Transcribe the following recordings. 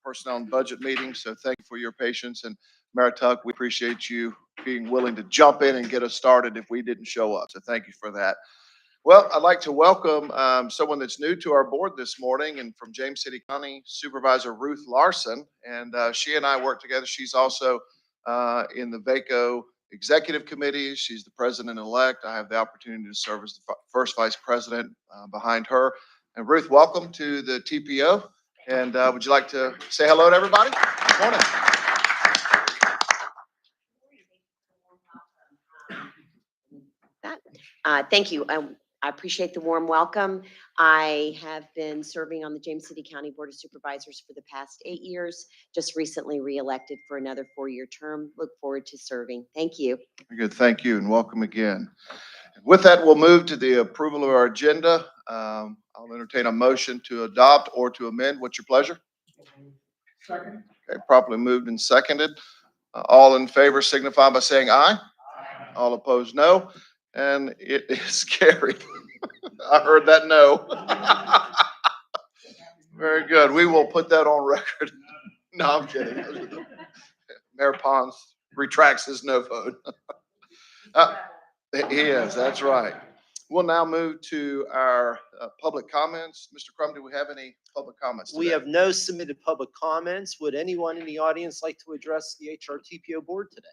personnel and budget meeting. So thank you for your patience. And Marituk, we appreciate you being willing to jump in and get us started if we didn't show up. So thank you for that. Well, I'd like to welcome someone that's new to our board this morning, and from James City County, Supervisor Ruth Larson. And she and I work together. She's also in the VACO Executive Committee. She's the president-elect. I have the opportunity to serve as the first vice president behind her. And Ruth, welcome to the TPO. And would you like to say hello to everybody? Good morning. Thank you. I appreciate the warm welcome. I have been serving on the James City County Board of Supervisors for the past 8 years, just recently reelected for another 4-year term. Look forward to serving. Thank you. Very good. Thank you and welcome again. With that, we'll move to the approval of our agenda. I'll entertain a motion to adopt or to amend. What's your pleasure? Second. Okay, properly moved and seconded. All in favor signify by saying aye. Aye. All opposed, no. And it is carried. I heard that no. Very good. We will put that on record. No, I'm kidding. Mayor Pons retracts his no vote. He is, that's right. We'll now move to our public comments. Mr. Crum, do we have any public comments today? We have no submitted public comments. Would anyone in the audience like to address the HRTPO board today?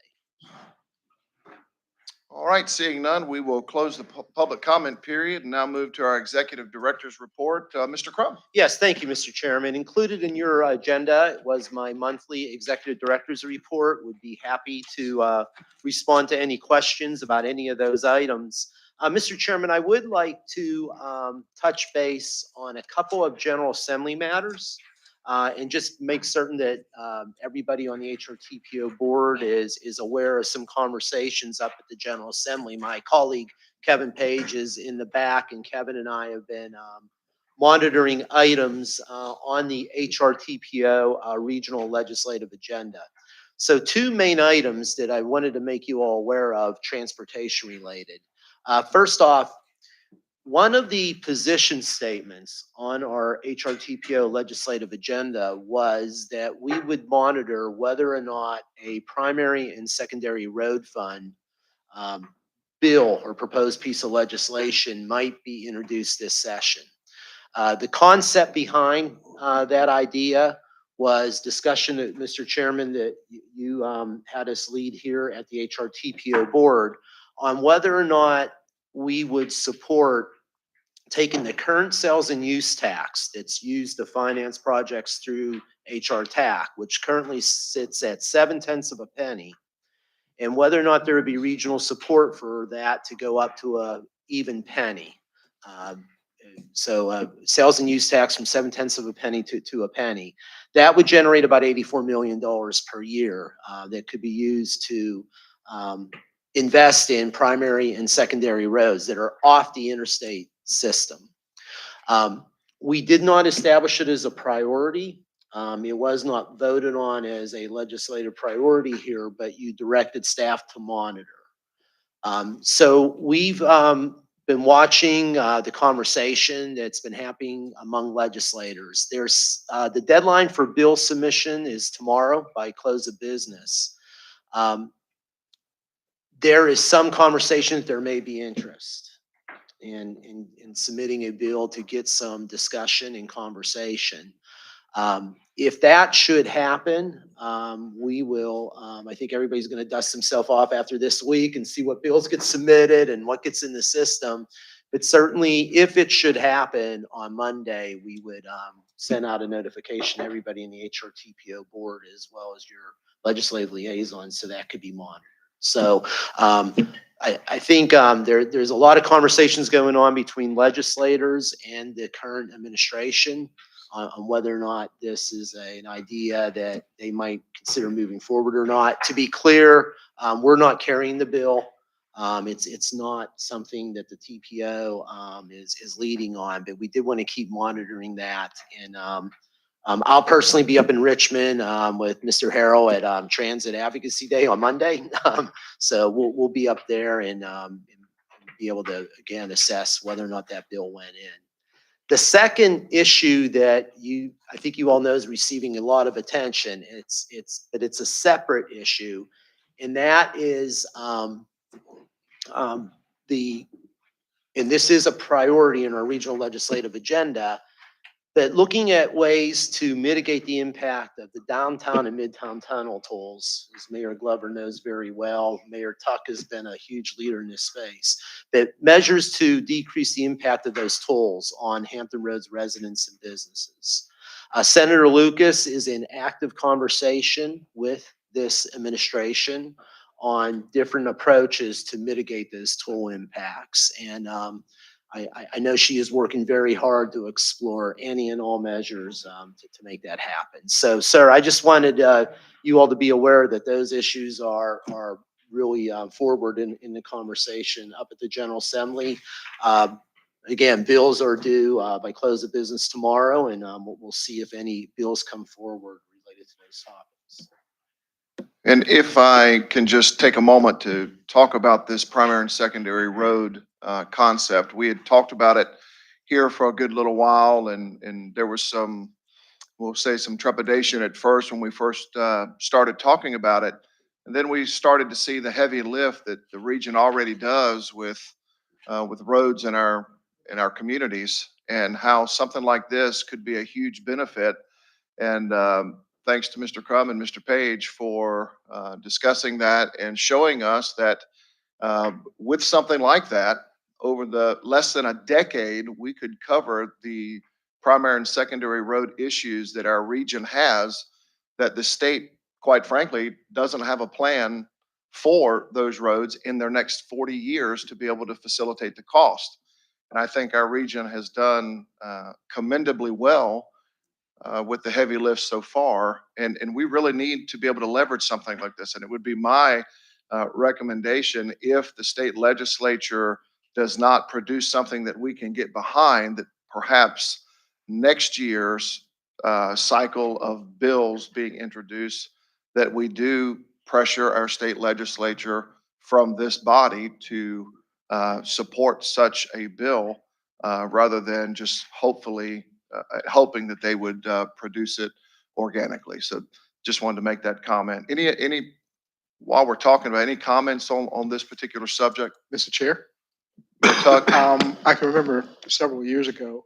All right, seeing none, we will close the public comment period and now move to our executive director's report. Mr. Crum. Yes, thank you, Mr. Chairman. Included in your agenda was my monthly executive director's report. Would be happy to respond to any questions about any of those items. Mr. Chairman, I would like to touch base on a couple of General Assembly matters and just make certain that everybody on the HRTPO board is aware of some conversations up at the General Assembly. My colleague Kevin Page is in the back, and Kevin and I have been monitoring items on the HRTPO regional legislative agenda. So 2 main items that I wanted to make you all aware of, transportation related. First off, one of the position statements on our HRTPO legislative agenda was that we would monitor whether or not a primary and secondary road fund bill or proposed piece of legislation might be introduced this session. The concept behind that idea was discussion that, Mr. Chairman, that you had us lead here at the HRTPO board on whether or not we would support taking the current sales and use tax that's used to finance projects through HRTAC, which currently sits at 0.7 of a penny, and whether or not there would be regional support for that to go up to a even penny. So sales and use tax from 0.7 of a penny to a penny. That would generate about $84 million per year that could be used to invest in primary and secondary roads that are off the interstate system. We did not establish it as a priority. It was not voted on as a legislative priority here, but you directed staff to monitor. So we've been watching the conversation that's been happening among legislators. There's the deadline for bill submission is tomorrow by close of business. There is some conversation that there may be interest in submitting a bill to get some discussion and conversation. If that should happen, we will, I think everybody's going to dust himself off after this week and see what bills get submitted and what gets in the system. But certainly, if it should happen on Monday, we would send out a notification to everybody in the HRTPO board as well as your legislative liaison, so that could be monitored. So I think there's a lot of conversations going on between legislators and the current administration on whether or not this is an idea that they might consider moving forward or not. To be clear, we're not carrying the bill. It's not something that the TPO is leading on, but we did want to keep monitoring that. And I'll personally be up in Richmond with Mr. Harrell at Transit Advocacy Day on Monday. So we'll be up there and be able to, again, assess whether or not that bill went in. The second issue that I think you all know is receiving a lot of attention, but it's a separate issue, and that is and this is a priority in our regional legislative agenda, that looking at ways to mitigate the impact of the downtown and midtown tunnel tolls, as Mayor Glover knows very well, Mayor Tuck has been a huge leader in this space, that measures to decrease the impact of those tolls on Hampton Roads residents and businesses. Senator Lucas is in active conversation with this administration on different approaches to mitigate those toll impacts. And I know she is working very hard to explore any and all measures to make that happen. So, sir, I just wanted you all to be aware that those issues are really forward in the conversation up at the General Assembly. Again, bills are due by close of business tomorrow, and we'll see if any bills come forward related to those topics. And if I can just take a moment to talk about this primary and secondary road concept. We had talked about it here for a good little while, and there was some, we'll say, some trepidation at first when we first started talking about it. And then we started to see the heavy lift that the region already does with roads in our communities, and how something like this could be a huge benefit. And thanks to Mr. Crum and Mr. Page for discussing that and showing us that with something like that, over the less than a decade, we could cover the primary and secondary road issues that our region has, that the state, quite frankly, doesn't have a plan for those roads in their next 40 years to be able to facilitate the cost. And I think our region has done commendably well with the heavy lift so far. And we really need to be able to leverage something like this. And it would be my recommendation, if the state legislature does not produce something that we can get behind, that perhaps next year's cycle of bills being introduced, that we do pressure our state legislature from this body to support such a bill, rather than just hoping that they would produce it organically. So just wanted to make that comment. Any while we're talking about, any comments on this particular subject? Mr. Chair, Tuck? I can remember several years ago,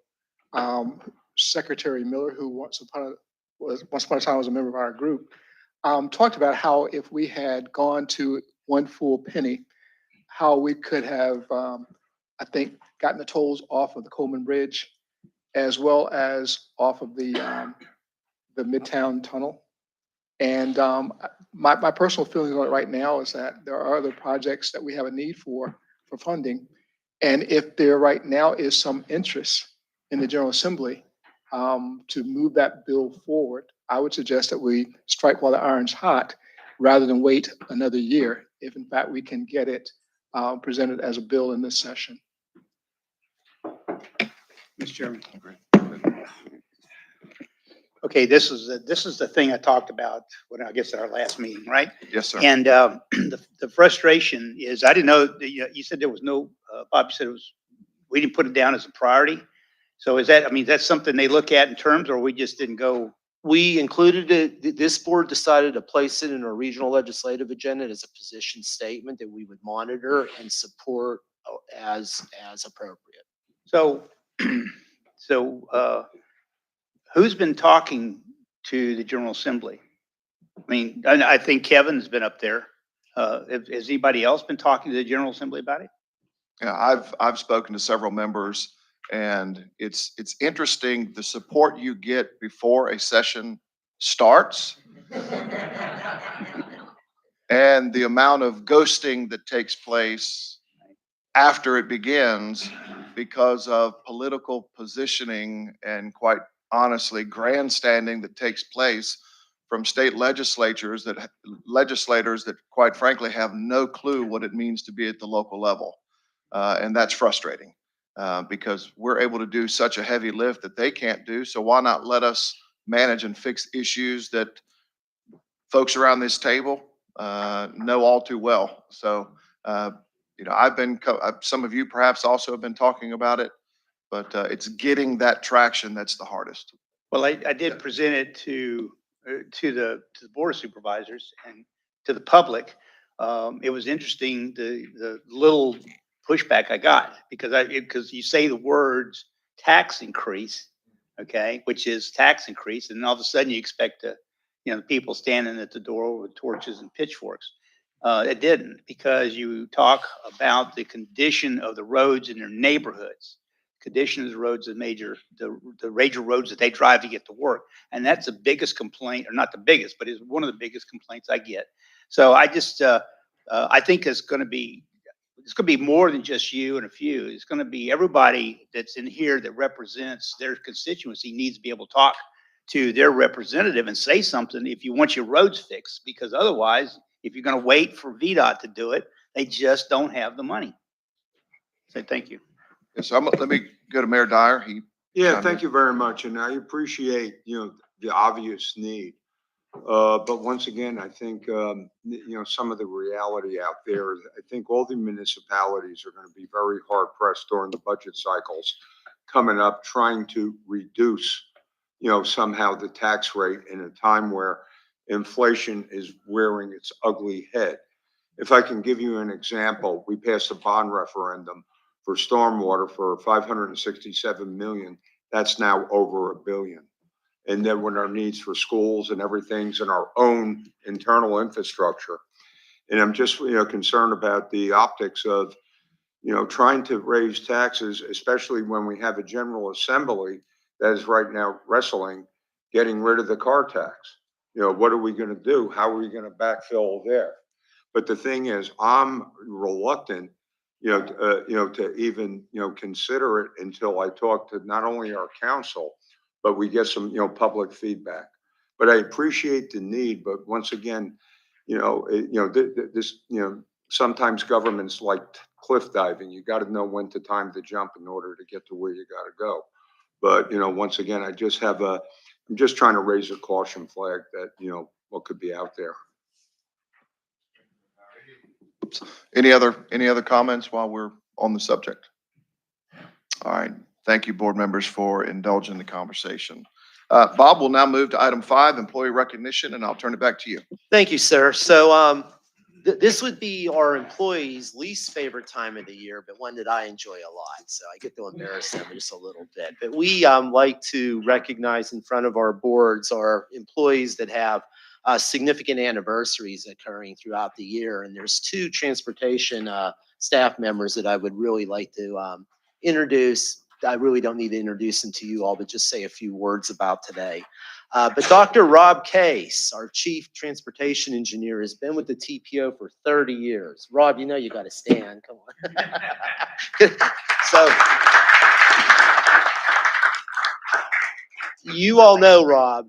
Secretary Miller, who once upon a time was a member of our group, talked about how if we had gone to one full penny, how we could have, I think, gotten the tolls off of the Coleman Bridge, as well as off of the Midtown Tunnel. And my personal feeling on it right now is that there are other projects that we have a need for funding. And if there right now is some interest in the General Assembly to move that bill forward, I would suggest that we strike while the iron's hot rather than wait another year, if in fact we can get it presented as a bill in this session. Mr. Chairman. Okay, this is the thing I talked about when I guess at our last meeting, right? Yes, sir. And the frustration is, I didn't know that you said there was no, Bob, you said we didn't put it down as a priority. So is that, I mean, that's something they look at in terms, or we just didn't go? We included it, this board decided to place it in our regional legislative agenda as a position statement that we would monitor and support as appropriate. So, who's been talking to the General Assembly? I mean, I think Kevin's been up there. Has anybody else been talking to the General Assembly about it? Yeah, I've spoken to several members, and it's interesting the support you get before a session starts and the amount of ghosting that takes place after it begins because of political positioning and, quite honestly, grandstanding that takes place from state legislators that quite frankly have no clue what it means to be at the local level. And that's frustrating because we're able to do such a heavy lift that they can't do. So why not let us manage and fix issues that folks around this table know all too well. So, you know, some of you perhaps also have been talking about it, but it's getting that traction that's the hardest. Well, I did present it to the board of supervisors and to the public. It was interesting, the little pushback I got, because you say the words tax increase, okay, which is tax increase, and all of a sudden you expect the people standing at the door with torches and pitchforks. It didn't, because you talk about the condition of the roads in their neighborhoods, condition of the roads, the major roads that they drive to get to work. And that's the biggest complaint, or not the biggest, but it's one of the biggest complaints I get. So I think it's going to be more than just you and a few. It's going to be everybody that's in here that represents their constituency needs to be able to talk to their representative and say something if you want your roads fixed, because otherwise, if you're going to wait for VDOT to do it, they just don't have the money. So thank you. Yes, let me go to Mayor Dyer. Yeah, thank you very much. And I appreciate, the obvious need. But once again, I think, some of the reality out there, I think all the municipalities are going to be very hard pressed during the budget cycles coming up, trying to reduce, somehow the tax rate in a time where inflation is rearing its ugly head. If I can give you an example, we passed a bond referendum for stormwater for 567 million. That's now over $1 billion. And then when our needs for schools and everything's in our own internal infrastructure. And I'm just, concerned about the optics of, trying to raise taxes, especially when we have a General Assembly that is right now wrestling, getting rid of the car tax. What are we going to do? How are we going to backfill there? But the thing is, I'm reluctant, to even, consider it until I talk to not only our council, but we get some, public feedback. But I appreciate the need, but once again, sometimes governments like cliff diving. You got to know when to time the jump in order to get to where you got to go. But, once again, I'm just trying to raise a caution flag that, what could be out there. Any other comments while we're on the subject? All right. Thank you, board members, for indulging the conversation. Bob will now move to item 5, employee recognition, and I'll turn it back to you. Thank you, sir. So this would be our employees' least favorite time of the year, but one that I enjoy a lot. So I get to embarrass them just a little bit. But we like to recognize in front of our boards our employees that have significant anniversaries occurring throughout the year. And there's 2 transportation staff members that I would really like to introduce. I really don't need to introduce them to you all, but just say a few words about today. But Dr. Rob Case, our chief transportation engineer, has been with the TPO for 30 years. Rob, you got to stand. Come on. So you all know Rob,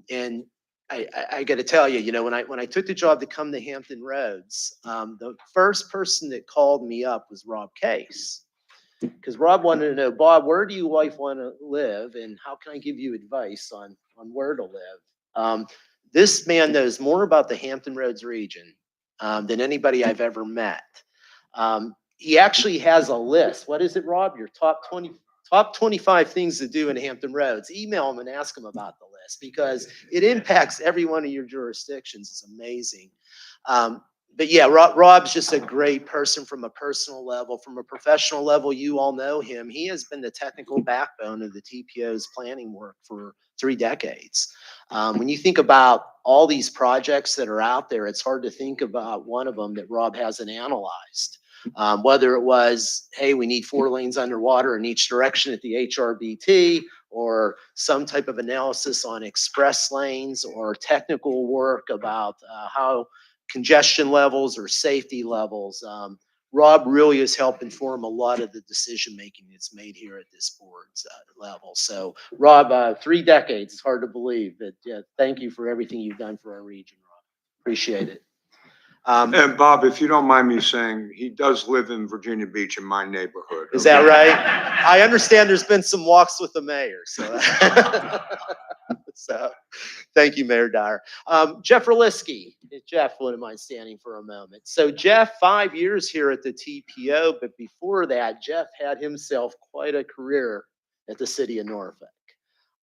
and I got to tell you, when I took the job to come to Hampton Roads, the first person that called me up was Rob Case. Because Rob wanted to know, Bob, where do you wife want to live, and how can I give you advice on where to live? This man knows more about the Hampton Roads region than anybody I've ever met. He actually has a list. What is it, Rob? Your top 25 things to do in Hampton Roads. Email him and ask him about the list, because it impacts every one of your jurisdictions. It's amazing. But yeah, Rob's just a great person from a personal level. From a professional level, you all know him. He has been the technical backbone of the TPO's planning work for 3 decades. When you think about all these projects that are out there, it's hard to think about one of them that Rob hasn't analyzed. Whether it was, hey, we need 4 lanes underwater in each direction at the HRBT, or some type of analysis on express lanes, or technical work about how congestion levels or safety levels. Rob really has helped inform a lot of the decision making that's made here at this board's level. So Rob, 3 decades, it's hard to believe, but thank you for everything you've done for our region, Rob. Appreciate it. And Bob, if you don't mind me saying, he does live in Virginia Beach in my neighborhood. Is that right? I understand there's been some walks with the mayor, so. So, thank you, Mayor Dyer. Jeff Roliski. Jeff, wouldn't mind standing for a moment. So Jeff, 5 years here at the TPO, but before that, Jeff had himself quite a career at the city of Norfolk.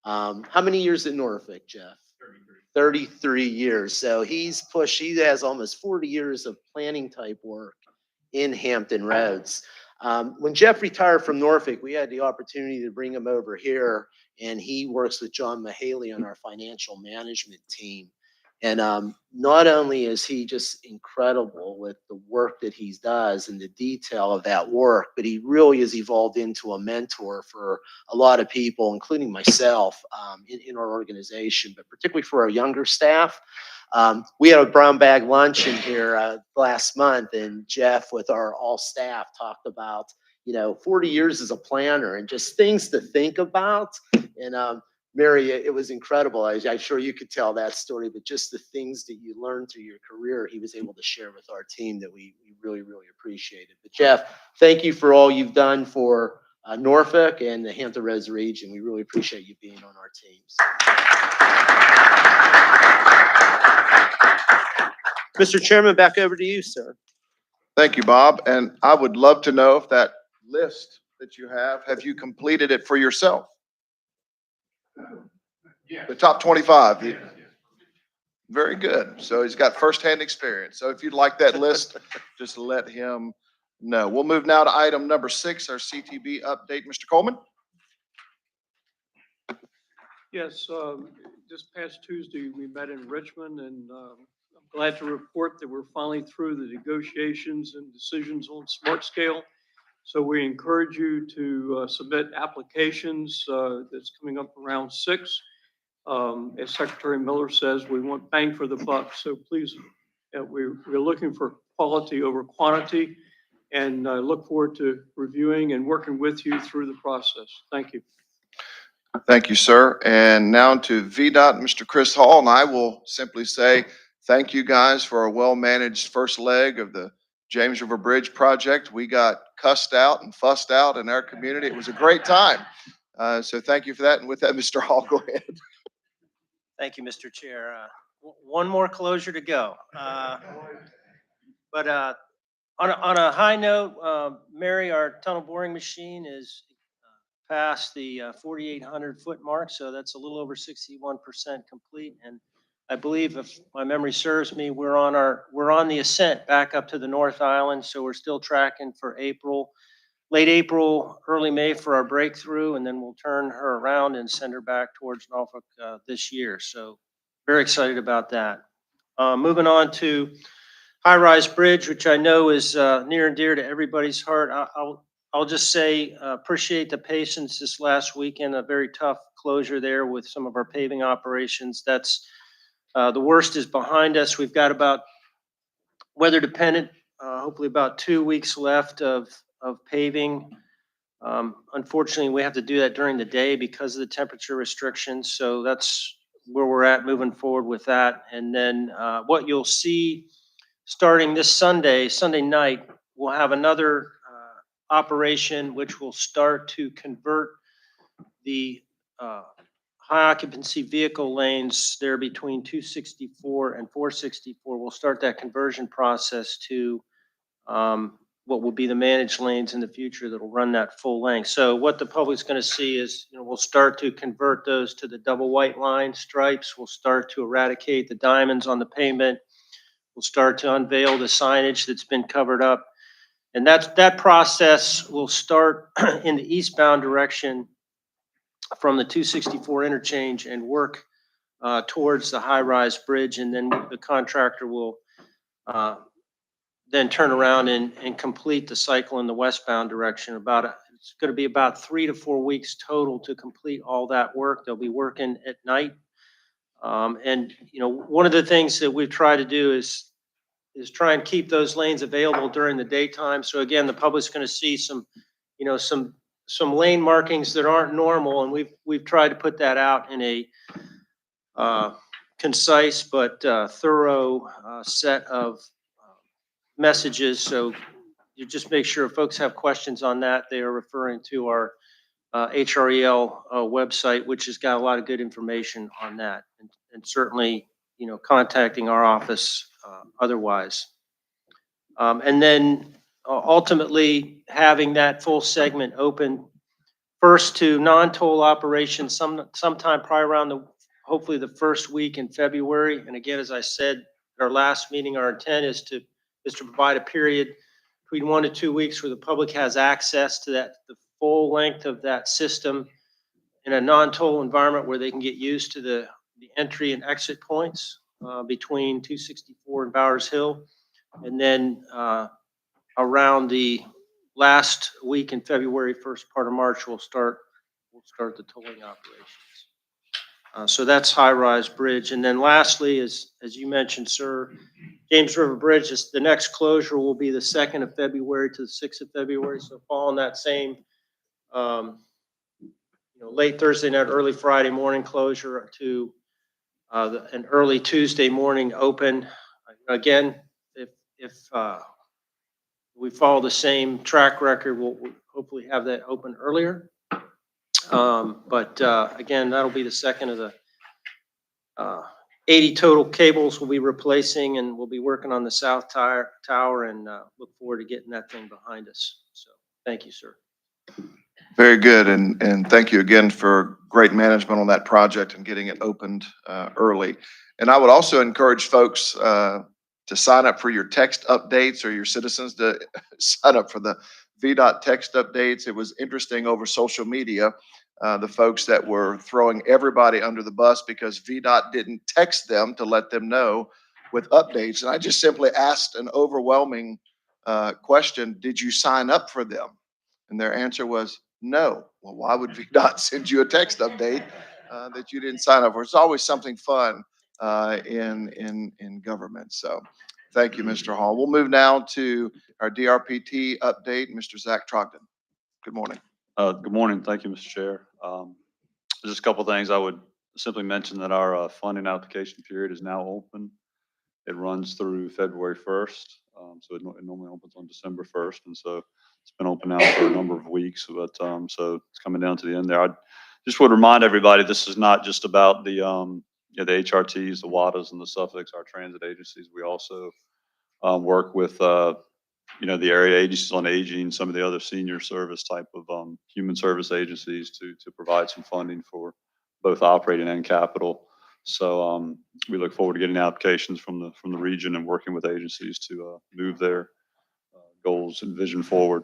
How many years at Norfolk, Jeff? 33 years. So he has almost 40 years of planning type work in Hampton Roads. When Jeff retired from Norfolk, we had the opportunity to bring him over here, and he works with John Mahaley on our financial management team. And not only is he just incredible with the work that he does and the detail of that work, but he really has evolved into a mentor for a lot of people, including myself, in our organization, but particularly for our younger staff. We had a brown bag lunch in here last month, and Jeff with our all staff talked about, 40 years as a planner and just things to think about. And Mary, it was incredible. I'm sure you could tell that story, but just the things that you learned through your career, he was able to share with our team that we really, really appreciated. But Jeff, thank you for all you've done for Norfolk and the Hampton Roads region. We really appreciate you being on our teams. Mr. Chairman, back over to you, sir. Thank you, Bob. And I would love to know if that list that you have you completed it for yourself? Yeah. The top 25. Very good. So he's got firsthand experience. So if you'd like that list, just let him know. We'll move now to item number 6, our CTB update. Mr. Coleman? Yes, this past Tuesday, we met in Richmond, and I'm glad to report that we're finally through the negotiations and decisions on Smart Scale. So we encourage you to submit applications. That's coming up around 6. As Secretary Miller says, we want bang for the buck. So please, we're looking for quality over quantity, and I look forward to reviewing and working with you through the process. Thank you. Thank you, sir. And now to VDOT, Mr. Chris Hall, and I will simply say thank you guys for a well-managed first leg of the James River Bridge project. We got cussed out and fussed out in our community. It was a great time. So thank you for that. And with that, Mr. Hall, go ahead. Thank you, Mr. Chair. One more closure to go. But on a high note, Mary, our tunnel boring machine is past the 4,800 foot mark. So that's a little over 61% complete. And I believe, if my memory serves me, we're on the ascent back up to the North Island. So we're still tracking for April, late April, early May for our breakthrough, and then we'll turn her around and send her back towards Norfolk this year. So very excited about that. Moving on to high-rise bridge, which I know is near and dear to everybody's heart. I'll just say appreciate the patience this last weekend. A very tough closure there with some of our paving operations. That's the worst is behind us. We've got about weather dependent, hopefully about 2 weeks left of paving. Unfortunately, we have to do that during the day because of the temperature restrictions. So that's where we're at moving forward with that. And then what you'll see starting this Sunday night, we'll have another operation which will start to convert the high occupancy vehicle lanes there between 264 and 464. We'll start that conversion process to what will be the managed lanes in the future that will run that full length. So what the public's going to see is, we'll start to convert those to the double white line stripes. We'll start to eradicate the diamonds on the pavement. We'll start to unveil the signage that's been covered up. And that process will start in the eastbound direction from the 264 interchange and work towards the high-rise bridge. And then the contractor will then turn around and complete the cycle in the westbound direction. It's going to be about 3 to 4 weeks total to complete all that work. They'll be working at night. And one of the things that we've tried to do is try and keep those lanes available during the daytime. So again, the public's going to see some lane markings that aren't normal, and we've tried to put that out in a concise but thorough set of messages, so you just make sure if folks have questions on that, they are referring to our HREL website, which has got a lot of good information on that, and certainly, contacting our office otherwise. And then ultimately having that full segment open first to non-toll operations sometime probably around hopefully the first week in February. And again, as I said at our last meeting, our intent is to provide a period between 1 to 2 weeks where the public has access to the full length of that system in a non-toll environment where they can get used to the entry and exit points between 264 and Bowers Hill. And then around the last week in February, first part of March, we'll start the tolling operations. So that's High Rise Bridge. And then lastly, as you mentioned, sir, James River Bridge, the next closure will be the 2nd of February to the 6th of February. So following that same late Thursday night, early Friday morning closure to an early Tuesday morning open. Again, if we follow the same track record, we'll hopefully have that open earlier. But again, that'll be the second of the 80 total cables we'll be replacing, and we'll be working on the south tower and look forward to getting that thing behind us. So thank you, sir. Very good, and thank you again for great management on that project and getting it opened early. And I would also encourage folks to sign up for your text updates, or your citizens to sign up for the VDOT text updates. It was interesting over social media, the folks that were throwing everybody under the bus because VDOT didn't text them to let them know with updates. And I just simply asked an overwhelming question: did you sign up for them? And their answer was no. Well, why would VDOT send you a text update that you didn't sign up for? It's always something fun in government. So thank you, Mr. Hall. We'll move now to our DRPT update. Mr. Zach Trogdon. Good morning. Good morning. Thank you, Mr. Chair. Just a couple of things. I would simply mention that our funding application period is now open. It runs through February 1st. So it normally opens on December 1st. And so it's been open now for a number of weeks, but so it's coming down to the end there. I just would remind everybody, this is not just about the HRTs, the WADAs, and the Suffolks, our transit agencies. We also work with the area agencies on aging, some of the other senior service type of human service agencies to provide some funding for both operating and capital. So we look forward to getting applications from the region and working with agencies to move their goals and vision forward.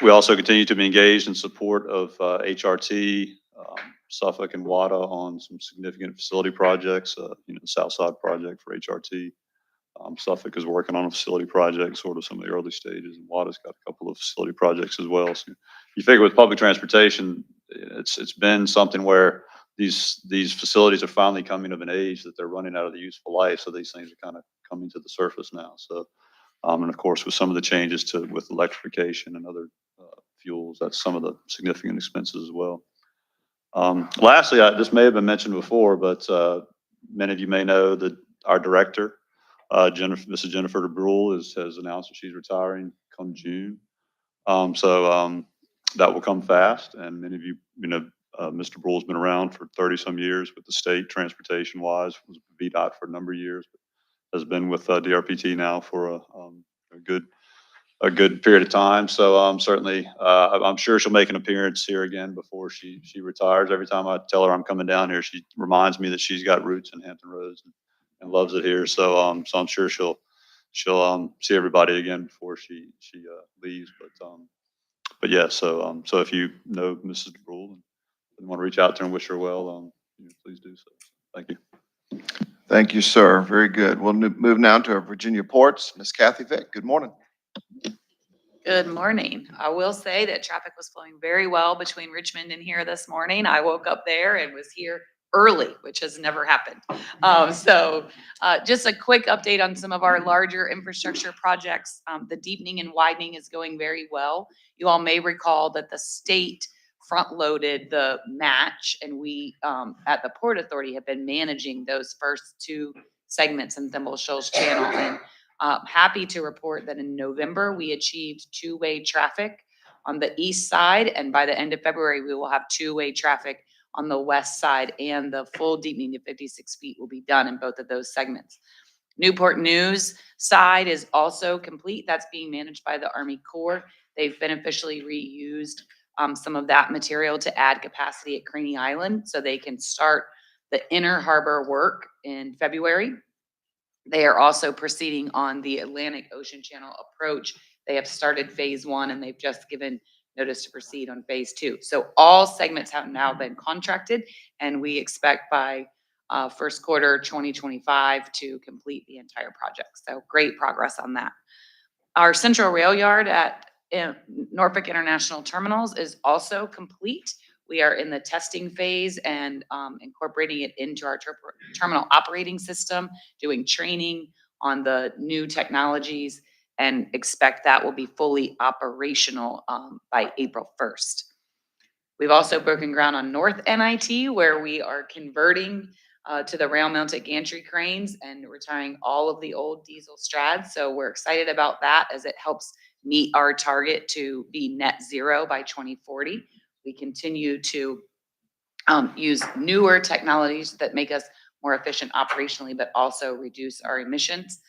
We also continue to be engaged in support of HRT, Suffolk, and WADA on some significant facility projects. The South Side project for HRT. Suffolk is working on a facility project, sort of some of the early stages, and WADA's got a couple of facility projects as well. So you figure with public transportation, it's been something where these facilities are finally coming of an age that they're running out of the useful life. So these things are kind of coming to the surface now. So, and of course, with some of the changes with electrification and other fuels, that's some of the significant expenses as well. Lastly, this may have been mentioned before, but many of you may know that our director, Mrs. Jennifer DeBrule, has announced that she's retiring come June. So that will come fast. And many of you, Mr. Brule's been around for 30 some years with the state transportation wise, was with VDOT for a number of years, but has been with DRPT now for a good period of time. So certainly, I'm sure she'll make an appearance here again before she retires. Every time I tell her I'm coming down here, she reminds me that she's got roots in Hampton Roads and loves it here. So I'm sure she'll see everybody again before she leaves. But yeah, so if you know Mrs. DeBrule and want to reach out to her and wish her well, please do so. Thank you. Thank you, sir. Very good. We'll move now to our Virginia Ports. Ms. Kathy Vick, good morning. Good morning. I will say that traffic was flowing very well between Richmond and here this morning. I woke up there and was here early, which has never happened. Just a quick update on some of our larger infrastructure projects. The deepening and widening is going very well. You all may recall that the state front-loaded the match, and we at the Port Authority have been managing those first two segments in Thimble Shoals Channel. And Happy to report that in November, we achieved two-way traffic on the east side, and by the end of February, we will have two-way traffic on the west side, and the full deepening to 56 feet will be done in both of those segments. Newport News side is also complete. That's being managed by the Army Corps. They've beneficially reused some of that material to add capacity at Craney Island so they can start the inner harbor work in February. They are also proceeding on the Atlantic Ocean Channel approach. They have started phase 1 and they've just given notice to proceed on phase 2. So all segments have now been contracted, and we expect by first quarter 2025 to complete the entire project. So great progress on that. Our central rail yard at Norfolk International Terminals is also complete. We are in the testing phase and incorporating it into our terminal operating system, doing training on the new technologies, and expect that will be fully operational by April 1st. We've also broken ground on North NIT, where we are converting to the rail-mounted gantry cranes and retiring all of the old diesel strads. So we're excited about that as it helps meet our target to be net zero by 2040. We continue to use newer technologies that make us more efficient operationally, but also reduce our emissions.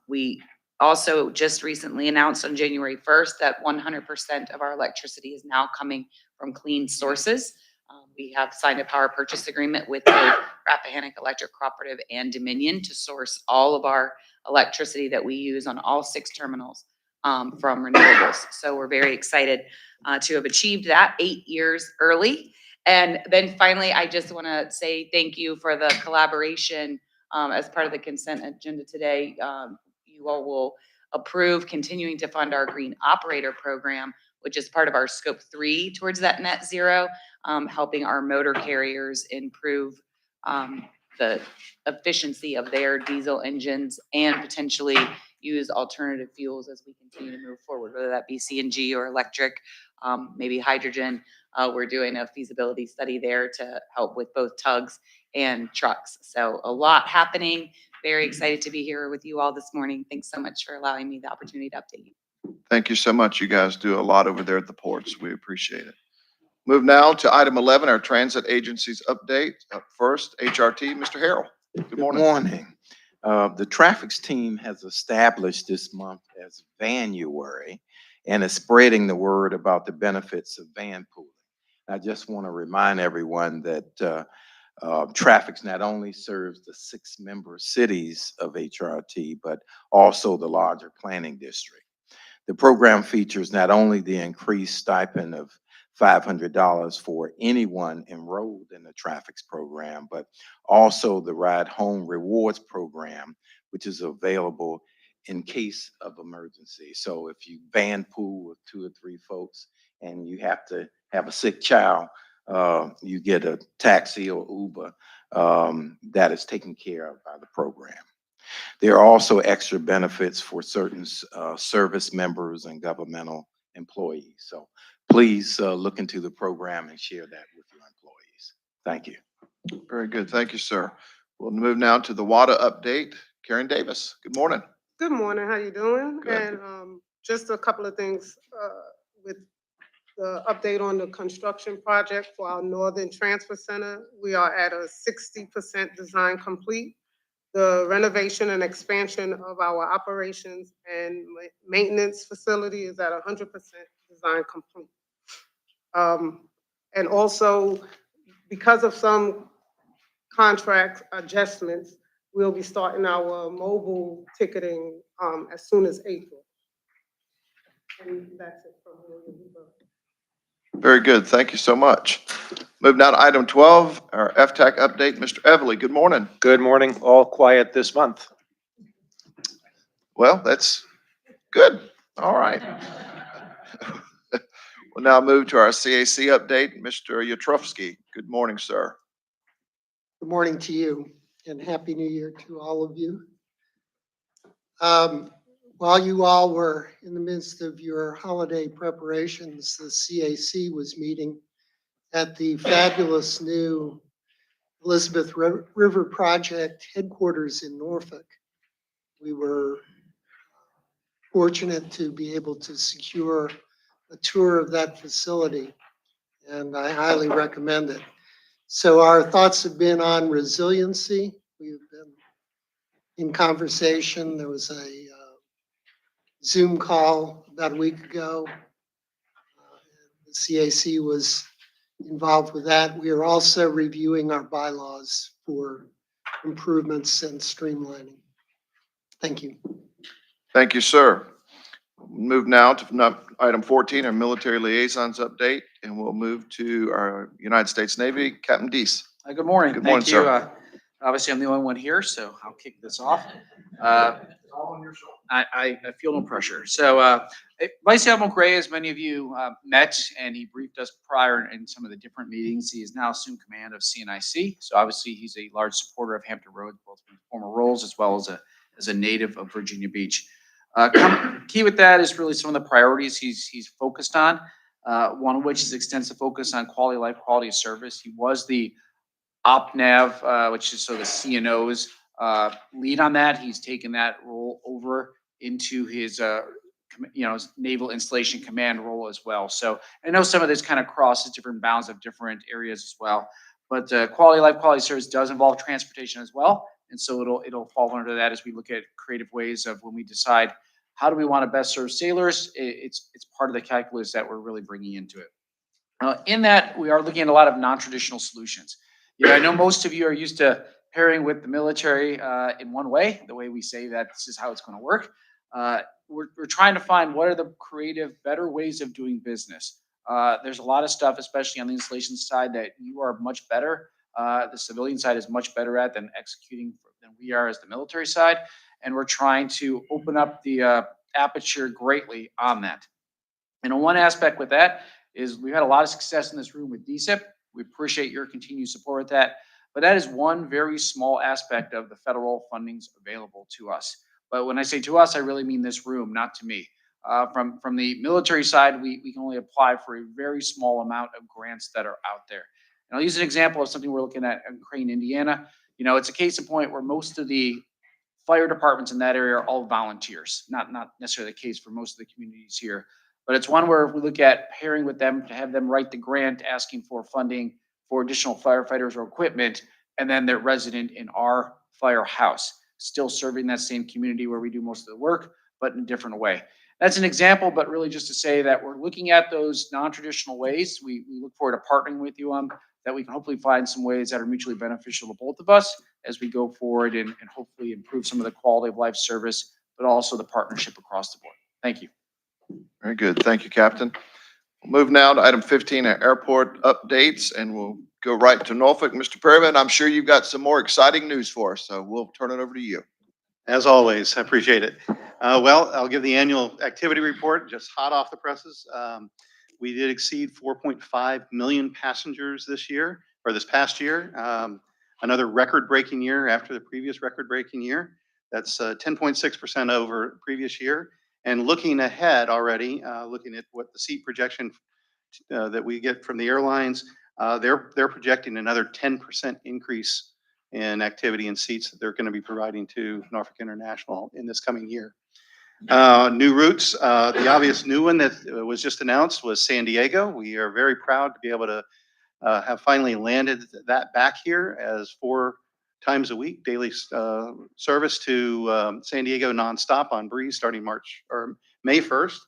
We also just recently announced on January 1st that 100% of our electricity is now coming from clean sources. We have signed a power purchase agreement with the Rappahannock Electric Cooperative and Dominion to source all of our electricity that we use on all 6 terminals from renewables. So we're very excited to have achieved that 8 years early. And then finally, I just want to say thank you for the collaboration as part of the consent agenda today. You all will approve continuing to fund our Green Operator Program, which is part of our scope 3 towards that net zero, helping our motor carriers improve the efficiency of their diesel engines and potentially use alternative fuels as we continue to move forward, whether that be CNG or electric, maybe hydrogen. We're doing a feasibility study there to help with both tugs and trucks. So a lot happening. Very excited to be here with you all this morning. Thanks so much for allowing me the opportunity to update you. Thank you so much. You guys do a lot over there at the ports. We appreciate it. Move now to item 11, our transit agencies update. Up first, HRT, Mr. Harrell. Good morning. Morning. The traffics team has established this month as Vanuary and is spreading the word about the benefits of van pooling. I just want to remind everyone that traffics not only serves the 6 member cities of HRT, but also the larger planning district. The program features not only the increased stipend of $500 for anyone enrolled in the traffics program, but also the Ride Home Rewards program, which is available in case of emergency. So if you van pool with 2 or 3 folks and you have to have a sick child, you get a taxi or Uber that is taken care of by the program. There are also extra benefits for certain service members and governmental employees. So please look into the program and share that with your employees. Thank you. Very good. Thank you, sir. We'll move now to the WADA update. Karen Davis, good morning. Good morning. How you doing? Good. And just a couple of things with the update on the construction project for our Northern Transfer Center. We are at a 60% design complete. The renovation and expansion of our operations and maintenance facility is at 100% design complete. And also, because of some contract adjustments, we'll be starting our mobile ticketing as soon as April. And that's it from me. Very good. Thank you so much. Move now to item 12, our FTAC update. Mr. Everly, good morning. Good morning. All quiet this month. Well, that's good. All right. We'll now move to our CAC update. Mr. Yatrovsky, good morning, sir. Good morning to you and Happy New Year to all of you. While you all were in the midst of your holiday preparations, the CAC was meeting at the fabulous new Elizabeth River Project headquarters in Norfolk. We were fortunate to be able to secure a tour of that facility, and I highly recommend it. So our thoughts have been on resiliency. We've been in conversation. There was a Zoom call about a week ago. The CAC was involved with that. We are also reviewing our bylaws for improvements and streamlining. Thank you. Thank you, sir. Move now to item 14, our military liaisons update, and we'll move to our United States Navy, Captain Deese. Good morning. Good morning, Thank you. sir. Obviously, I'm the only one here, so I'll kick this off. I feel no pressure. So Vice Admiral Gray, as many of you met, and he briefed us prior in some of the different meetings. He is now assumed command of CNIC. So obviously, he's a large supporter of Hampton Roads, both from former roles as well as a native of Virginia Beach. Key with that is really some of the priorities he's focused on. One of which is extensive focus on quality of life, quality of service. He was the OpNav, which is so the CNO's lead on that. He's taken that role over into his his Naval Installation Command role as well. So I know some of this kind of crosses different bounds of different areas as well. But quality of life, quality of service does involve transportation as well. And so it'll fall under that as we look at creative ways of when we decide how do we want to best serve sailors. It's part of the calculus that we're really bringing into it. In that, we are looking at a lot of non-traditional solutions. I know most of you are used to pairing with the military in one way, the way we say that this is how it's going to work. We're trying to find what are the creative, better ways of doing business. There's a lot of stuff, especially on the installation side, that you are much better. The civilian side is much better at than executing than we are as the military side. And we're trying to open up the aperture greatly on that. And one aspect with that is we've had a lot of success in this room with DSIP. We appreciate your continued support with that. But that is one very small aspect of the federal fundings available to us. But when I say to us, I really mean this room, not to me. From the military side, we can only apply for a very small amount of grants that are out there. And I'll use an example of something we're looking at in Crane, Indiana. It's a case in point where most of the fire departments in that area are all volunteers, not necessarily the case for most of the communities here. But it's one where we look at pairing with them to have them write the grant asking for funding for additional firefighters or equipment, and then they're resident in our firehouse, still serving that same community where we do most of the work, but in a different way. That's an example, but really just to say that we're looking at those non-traditional ways. We look forward to partnering with you on that. We can hopefully find some ways that are mutually beneficial to both of us as we go forward and hopefully improve some of the quality of life service, but also the partnership across the board. Thank you. Very good. Thank you, Captain. We'll move now to item 15, our airport updates, and we'll go right to Norfolk. Mr. Perryman, I'm sure you've got some more exciting news for us, so we'll turn it over to you. As always, I appreciate it. Well, I'll give the annual activity report, just hot off the presses. We did exceed 4.5 million passengers this year, or this past year. Another record-breaking year after the previous record-breaking year. That's 10.6% over previous year. And looking ahead already, looking at what the seat projection that we get from the airlines, they're projecting another 10% increase in activity and seats that they're going to be providing to Norfolk International in this coming year. New routes, the obvious new one that was just announced was San Diego. We are very proud to be able to have finally landed that back here as 4 times a week daily service to San Diego nonstop on Breeze starting May 1st.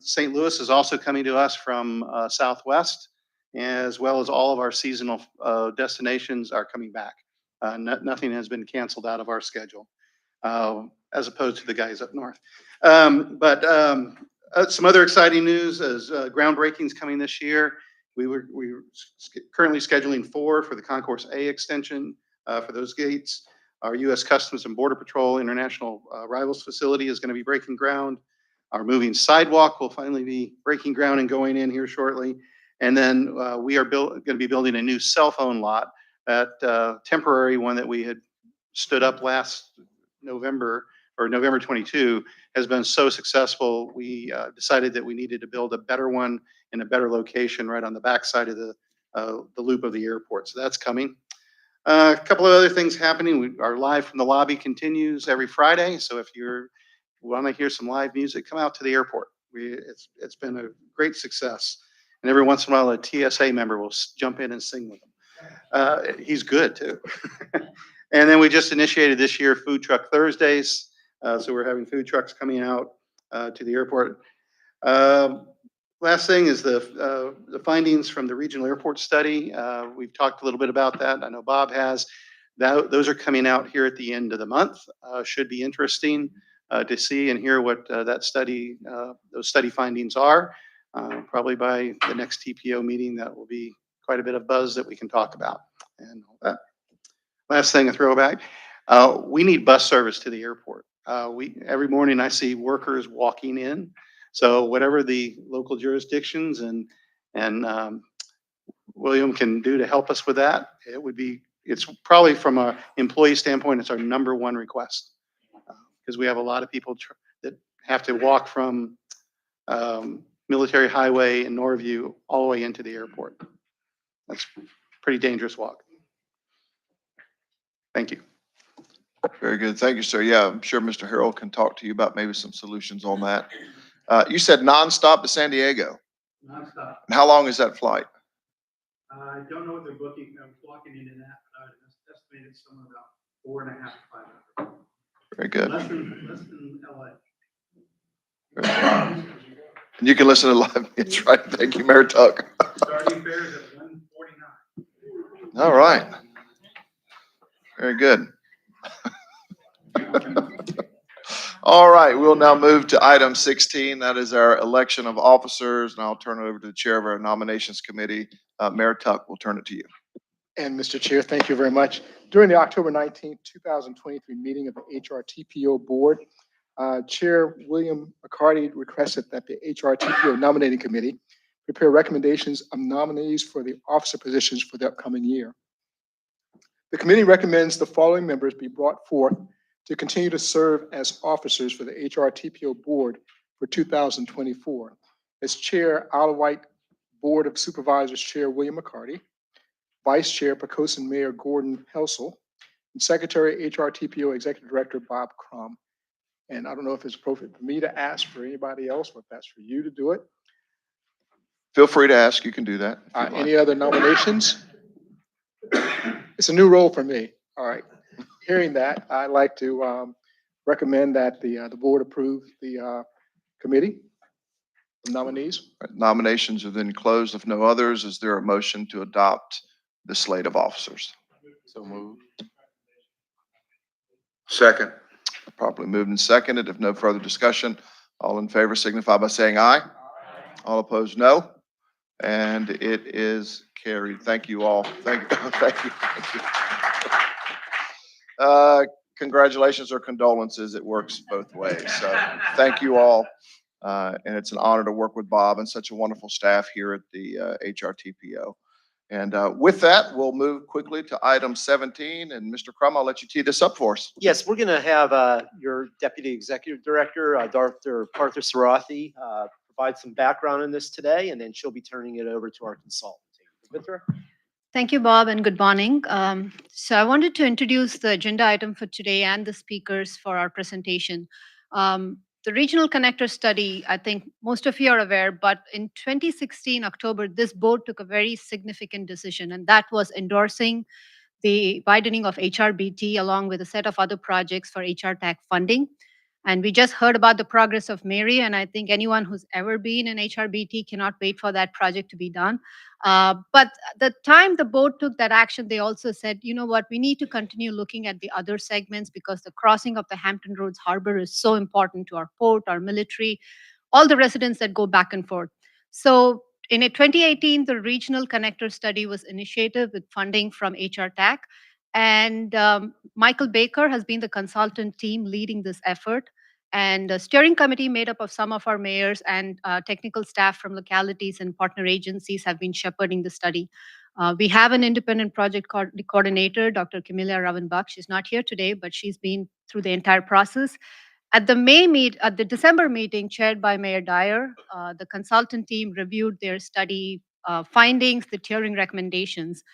St. Louis is also coming to us from Southwest, as well as all of our seasonal destinations are coming back. Nothing has been canceled out of our schedule, as opposed to the guys up north. Some other exciting news is groundbreakings coming this year. We're currently scheduling 4 for the Concourse A extension for those gates. Our U.S. Customs and Border Patrol International Arrivals Facility is going to be breaking ground. Our moving sidewalk will finally be breaking ground and going in here shortly. And then we are going to be building a new cell phone lot. That temporary one that we had stood up last November, or November 22, has been so successful. We decided that we needed to build a better one in a better location right on the backside of the loop of the airport. So that's coming. A couple of other things happening. Our Live from the Lobby continues every Friday. So if you're want to hear some live music, come out to the airport. It's been a great success. And every once in a while, a TSA member will jump in and sing with them. He's good too. And then we just initiated this year Food Truck Thursdays. So we're having food trucks coming out to the airport. Last thing is the findings from the regional airport study. We've talked a little bit about that. I know Bob has. Those are coming out here at the end of the month. Should be interesting to see and hear what those study findings are. Probably by the next TPO meeting, that will be quite a bit of buzz that we can talk about. And last thing, a throwback. We need bus service to the airport. Every morning I see workers walking in. So whatever the local jurisdictions and William can do to help us with that, it's probably from an employee standpoint, it's our number one request. Because we have a lot of people that have to walk from Military Highway in Norview all the way into the airport. That's a pretty dangerous walk. Thank you. Very good. Thank you, sir. Yeah, I'm sure Mr. Harrell can talk to you about maybe some solutions on that. You said nonstop to San Diego. Nonstop. And how long is that flight? I don't know what they're booking. I'm walking in and out. Estimated somewhere about 4.5 to 5 hours. Very good. Less than LA. And you can listen to live. That's right. Thank you, Mayor Tuck. Starting fares at 149. All right. Very good. All right, we'll now move to item 16. That is our election of officers, and I'll turn it over to the chair of our nominations committee. Mayor Tuck, we'll turn it to you. And Mr. Chair, thank you very much. During the October 19th, 2023 meeting of the HRTPO Board, Chair William McCarty requested that the HRTPO nominating committee prepare recommendations of nominees for the officer positions for the upcoming year. The committee recommends the following members be brought forth to continue to serve as officers for the HRTPO Board for 2024. As Chair, Isle of Wight Board of Supervisors Chair William McCarty, Vice Chair Poquoson Mayor Gordon Helsel, and Secretary HRTPO Executive Director Bob Crum. And I don't know if it's appropriate for me to ask for anybody else, or if that's for you to do it. Feel free to ask. You can do that. Any other nominations? It's a new role for me. All right. Hearing that, I'd like to recommend that the board approve the committee of nominees. Nominations are then closed. If no others, is there a motion to adopt the slate of officers? So moved. Second. Properly moved and seconded. If no further discussion, all in favor signify by saying aye. All opposed, no. And it is carried. Thank you all. Thank you. Thank you. Thank you. Congratulations or condolences. It works both ways. So thank you all. And it's an honor to work with Bob and such a wonderful staff here at the HRTPO. And with that, we'll move quickly to item 17. And Mr. Crum, I'll let you tee this up for us. Yes, we're going to have your Deputy Executive Director, Dr. Partha Sarathy, provide some background on this today, and then she'll be turning it over to our consultant. Mithra? Thank you, Bob, and good morning. So I wanted to introduce the agenda item for today and the speakers for our presentation. The Regional Connector Study, I think most of you are aware, but in 2016, October, this board took a very significant decision, and that was endorsing the widening of HRBT along with a set of other projects for HRTAC funding. And we just heard about the progress of Mary, and I think anyone who's ever been in HRBT cannot wait for that project to be done. But the time the board took that action, they also said, you know what, we need to continue looking at the other segments because the crossing of the Hampton Roads Harbor is so important to our port, our military, all the residents that go back and forth. So in 2018, the Regional Connector Study was initiated with funding from HRTAC. And Michael Baker has been the consultant team leading this effort. And a steering committee made up of some of our mayors and technical staff from localities and partner agencies have been shepherding the study. We have an independent project coordinator, Dr. Camilla Ravenbach. She's not here today, but she's been through the entire process. At the December meeting chaired by Mayor Dyer, the consultant team reviewed their study findings, the tiering recommendations.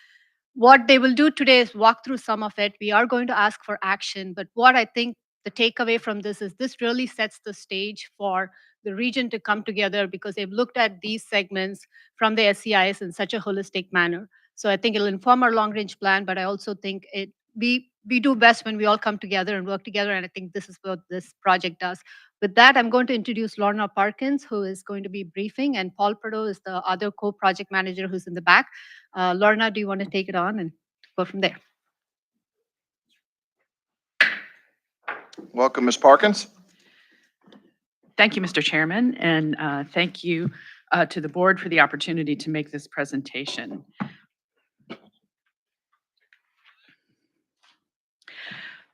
What they will do today is walk through some of it. We are going to ask for action, but what I think the takeaway from this is this really sets the stage for the region to come together because they've looked at these segments from the SEIS in such a holistic manner. So I think it'll inform our long range plan, but I also think we do best when we all come together and work together. And I think this is what this project does. With that, I'm going to introduce Lorna Parkins, who is going to be briefing, and Paul Prado is the other co-project manager who's in the back. Lorna, do you want to take it on and go from there? Welcome, Ms. Parkins. Thank you, Mr. Chairman, and thank you to the board for the opportunity to make this presentation.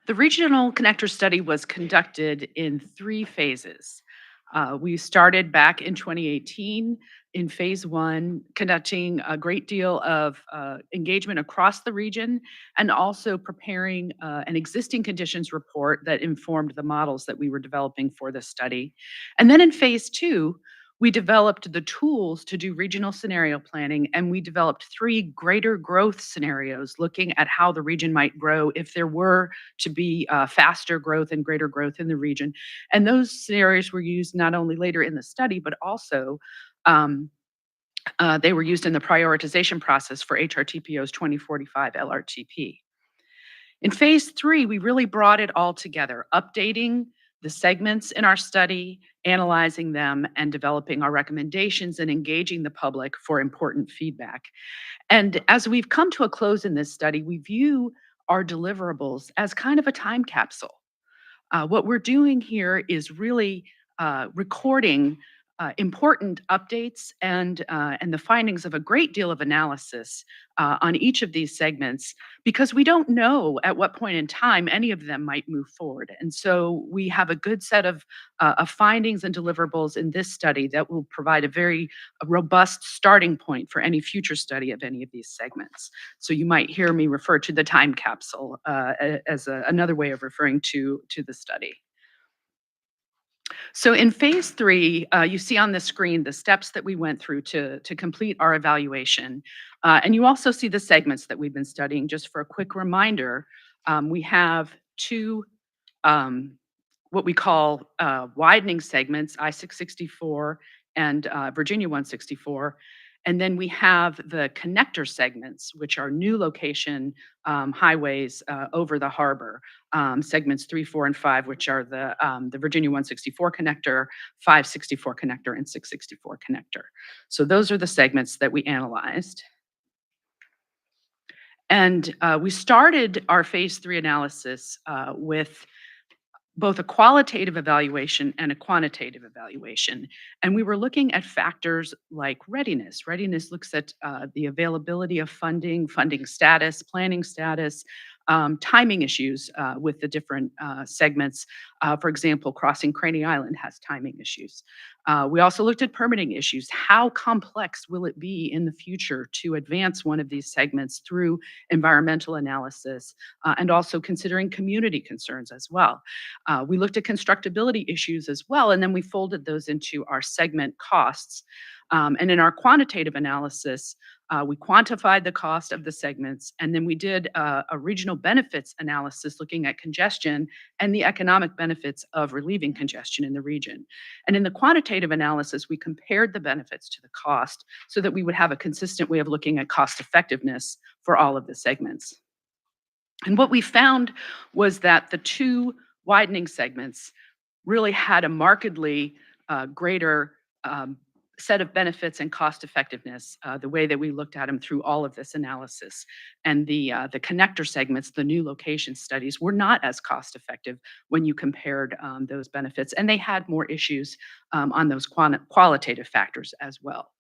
The Regional Connector Study was conducted in 3 phases. We started back in 2018 in phase 1, conducting a great deal of engagement across the region and also preparing an existing conditions report that informed the models that we were developing for this study. And then in phase 2, we developed the tools to do regional scenario planning, and we developed 3 greater growth scenarios looking at how the region might grow if there were to be faster growth and greater growth in the region. And those scenarios were used not only later in the study, but also they were used in the prioritization process for HRTPO's 2045 LRTP. In phase 3, we really brought it all together, updating the segments in our study, analyzing them, and developing our recommendations and engaging the public for important feedback. And as we've come to a close in this study, we view our deliverables as kind of a time capsule. What we're doing here is really recording important updates and the findings of a great deal of analysis on each of these segments, because we don't know at what point in time any of them might move forward. And so we have a good set of findings and deliverables in this study that will provide a very robust starting point for any future study of any of these segments. So you might hear me refer to the time capsule as another way of referring to the study. So in phase 3, you see on the screen the steps that we went through to complete our evaluation. And you also see the segments that we've been studying. Just for a quick reminder, we have 2 what we call widening segments, I-664 and Virginia 164. And then we have the connector segments, which are new location highways over the harbor. Segments 3, 4, and 5, which are the Virginia 164 connector, 564 connector, and 664 connector. So those are the segments that we analyzed. And we started our phase 3 analysis with both a qualitative evaluation and a quantitative evaluation. And we were looking at factors like readiness. Readiness looks at the availability of funding, funding status, planning status, timing issues with the different segments. For example, crossing Craney Island has timing issues. We also looked at permitting issues. How complex will it be in the future to advance one of these segments through environmental analysis and also considering community concerns as well. We looked at constructability issues as well, and then we folded those into our segment costs. And in our quantitative analysis, we quantified the cost of the segments, and then we did a regional benefits analysis looking at congestion and the economic benefits of relieving congestion in the region. And in the quantitative analysis, we compared the benefits to the cost so that we would have a consistent way of looking at cost effectiveness for all of the segments. And what we found was that the 2 widening segments really had a markedly greater set of benefits and cost effectiveness, the way that we looked at them through all of this analysis. And the connector segments, the new location studies, were not as cost effective when you compared those benefits. And they had more issues on those qualitative factors as well.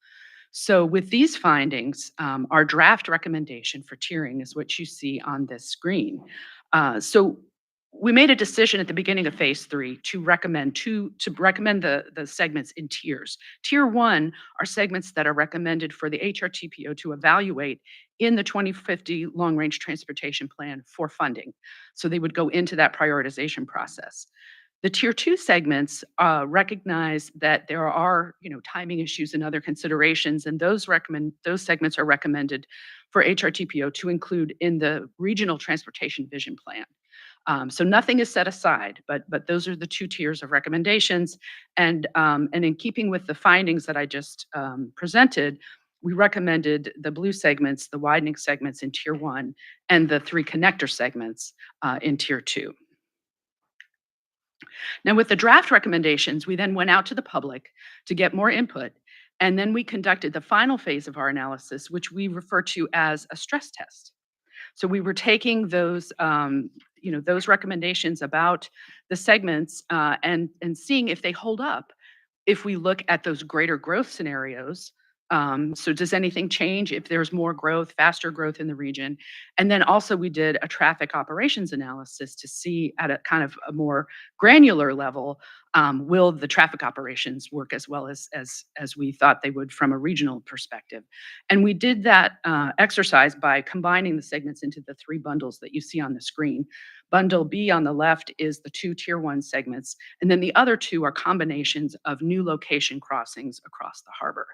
So with these findings, our draft recommendation for tiering is what you see on this screen. So we made a decision at the beginning of phase 3 to recommend the segments in tiers. Tier 1 are segments that are recommended for the HRTPO to evaluate in the 2050 Long Range Transportation Plan for funding. So they would go into that prioritization process. The tier two segments recognize that there are, timing issues and other considerations, and those segments are recommended for HRTPO to include in the regional transportation vision plan. So nothing is set aside, but those are the two tiers of recommendations. And in keeping with the findings that I just presented, we recommended the blue segments, the widening segments in tier one, and the three connector segments in tier two. Now, with the draft recommendations, we then went out to the public to get more input, and then we conducted the final phase of our analysis, which we refer to as a stress test. So we were taking those, those recommendations about the segments and seeing if they hold up if we look at those greater growth scenarios. So does anything change if there's more growth, faster growth in the region? And then also we did a traffic operations analysis to see at a kind of a more granular level, will the traffic operations work as well as we thought they would from a regional perspective? And we did that exercise by combining the segments into the three bundles that you see on the screen. Bundle B on the left is the two tier one segments, and then the other two are combinations of new location crossings across the harbor.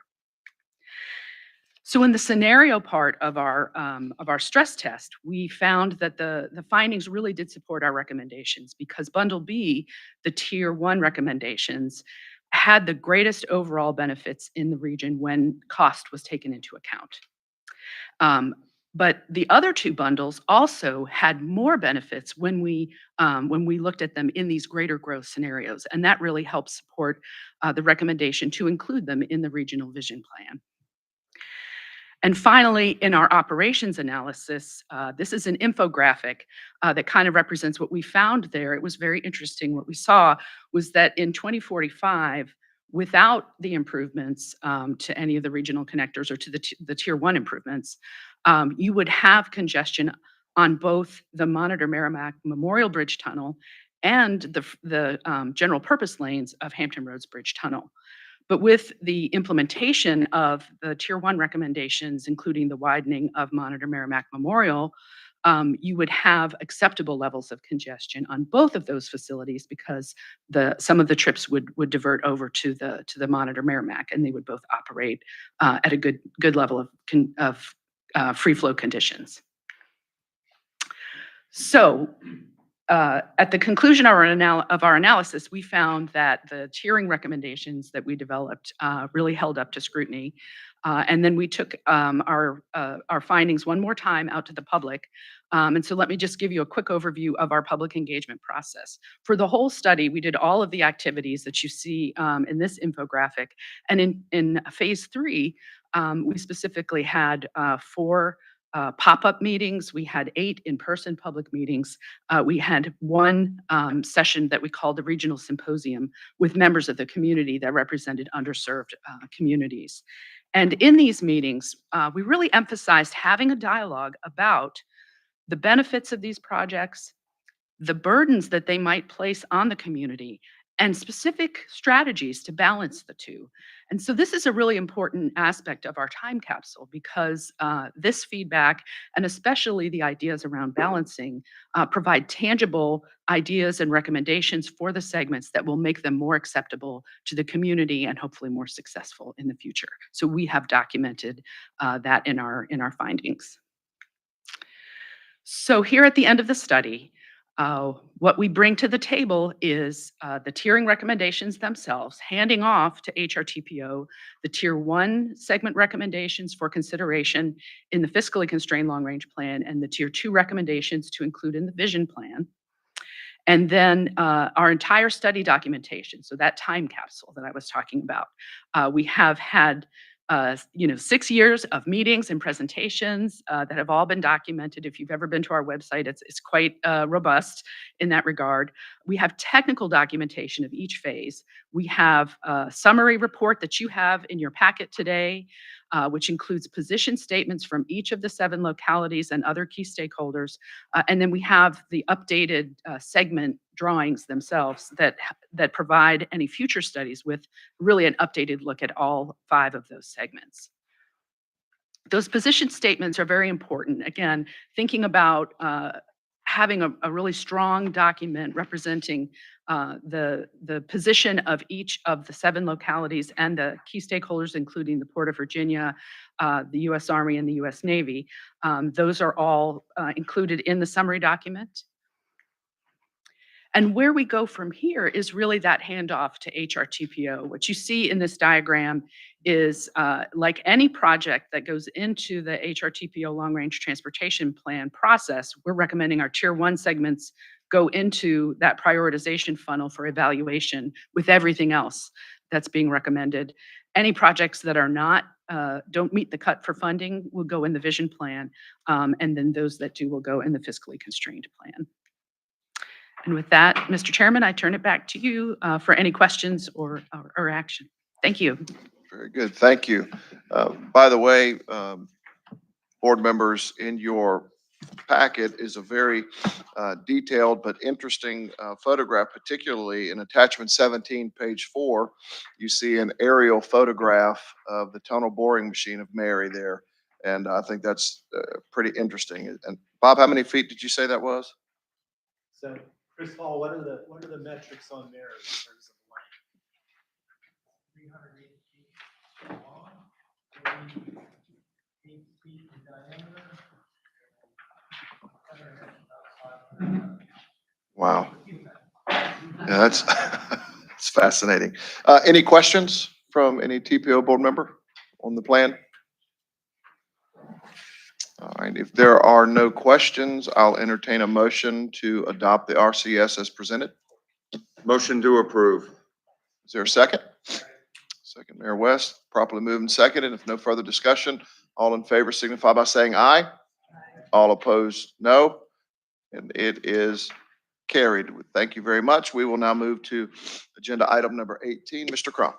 So in the scenario part of our stress test, we found that the findings really did support our recommendations because Bundle B, the tier one recommendations, had the greatest overall benefits in the region when cost was taken into account. But the other two bundles also had more benefits when we looked at them in these greater growth scenarios, and that really helped support the recommendation to include them in the regional vision plan. And finally, in our operations analysis, this is an infographic that kind of represents what we found there. It was very interesting. What we saw was that in 2045, without the improvements to any of the regional connectors or to the tier one improvements, you would have congestion on both the Monitor Merrimack Memorial Bridge Tunnel and the general purpose lanes of Hampton Roads Bridge Tunnel. But with the implementation of the tier one recommendations, including the widening of Monitor Merrimack Memorial, you would have acceptable levels of congestion on both of those facilities because some of the trips would divert over to the Monitor Merrimack, and they would both operate at a good level of free flow conditions. So at the conclusion of our analysis, we found that the tiering recommendations that we developed really held up to scrutiny. And then we took our findings one more time out to the public. And so let me just give you a quick overview of our public engagement process. For the whole study, we did all of the activities that you see in this infographic. And in phase 3, we specifically had 4 pop-up meetings. We had 8 in-person public meetings. We had 1 session that we called the Regional Symposium with members of the community that represented underserved communities. And in these meetings, we really emphasized having a dialogue about the benefits of these projects, the burdens that they might place on the community, and specific strategies to balance the two. And so this is a really important aspect of our time capsule because this feedback, and especially the ideas around balancing, provide tangible ideas and recommendations for the segments that will make them more acceptable to the community and hopefully more successful in the future. So we have documented that in our findings. So here at the end of the study, what we bring to the table is the tiering recommendations themselves, handing off to HRTPO the tier 1 segment recommendations for consideration in the fiscally constrained long-range plan and the tier 2 recommendations to include in the vision plan. And then our entire study documentation, so that time capsule that I was talking about. We have had 6 years of meetings and presentations that have all been documented. If you've ever been to our website, it's quite robust in that regard. We have technical documentation of each phase. We have a summary report that you have in your packet today, which includes position statements from each of the 7 localities and other key stakeholders. And then we have the updated segment drawings themselves that provide any future studies with really an updated look at all 5 of those segments. Those position statements are very important. Again, thinking about having a really strong document representing the position of each of the 7 localities and the key stakeholders, including the Port of Virginia, the U.S. Army, and the U.S. Navy. Those are all included in the summary document. And where we go from here is really that handoff to HRTPO. What you see in this diagram is like any project that goes into the HRTPO Long Range Transportation Plan process, we're recommending our Tier 1 segments go into that prioritization funnel for evaluation with everything else that's being recommended. Any projects that are not, don't meet the cut for funding will go in the vision plan, and then those that do will go in the fiscally constrained plan. And with that, Mr. Chairman, I turn it back to you for any questions or action. Thank you. Very good. Thank you. By the way, board members, in your packet is a very detailed but interesting photograph, particularly in attachment 17, page 4. You see an aerial photograph of the tunnel boring machine of Mary there. And I think that's pretty interesting. And Bob, how many feet did you say that was? So, Chris Hall, what are the metrics on there in terms of length? 380 feet long, 8 feet in diameter. Wow. Yeah, that's it's fascinating. Any questions from any TPO board member on the plan? All right, if there are no questions, I'll entertain a motion to adopt the RCS as presented. Motion to approve. Is there a second? Second, Mayor West, properly moved and seconded. If no further discussion, all in favor signify by saying aye. All opposed, no. And it is carried. Thank you very much. We will now move to agenda item number 18. Mr. Crum.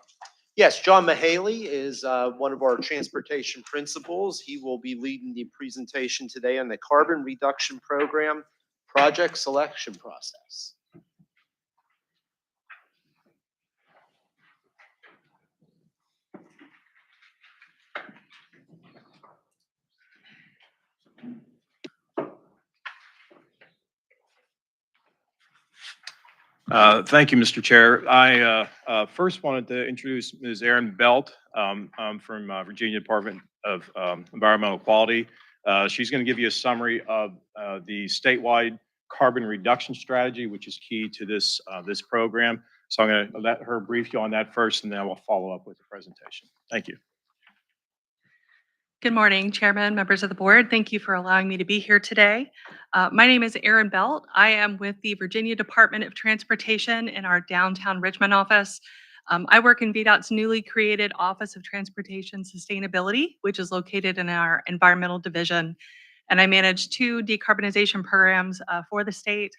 Yes, John Mahaley is one of our transportation principals. He will be leading the presentation today on the carbon reduction program project selection process. Thank you, Mr. Chair. I first wanted to introduce Ms. Erin Belt from Virginia Department of Environmental Quality. She's going to give you a summary of the statewide carbon reduction strategy, which is key to this program. So I'm going to let her brief you on that first, and then I will follow up with the presentation. Thank you. Good morning, Chairman, members of the board. Thank you for allowing me to be here today. My name is Erin Belt. I am with the Virginia Department of Transportation in our downtown Richmond office. I work in VDOT's newly created Office of Transportation Sustainability, which is located in our environmental division. And I manage 2 decarbonization programs for the state.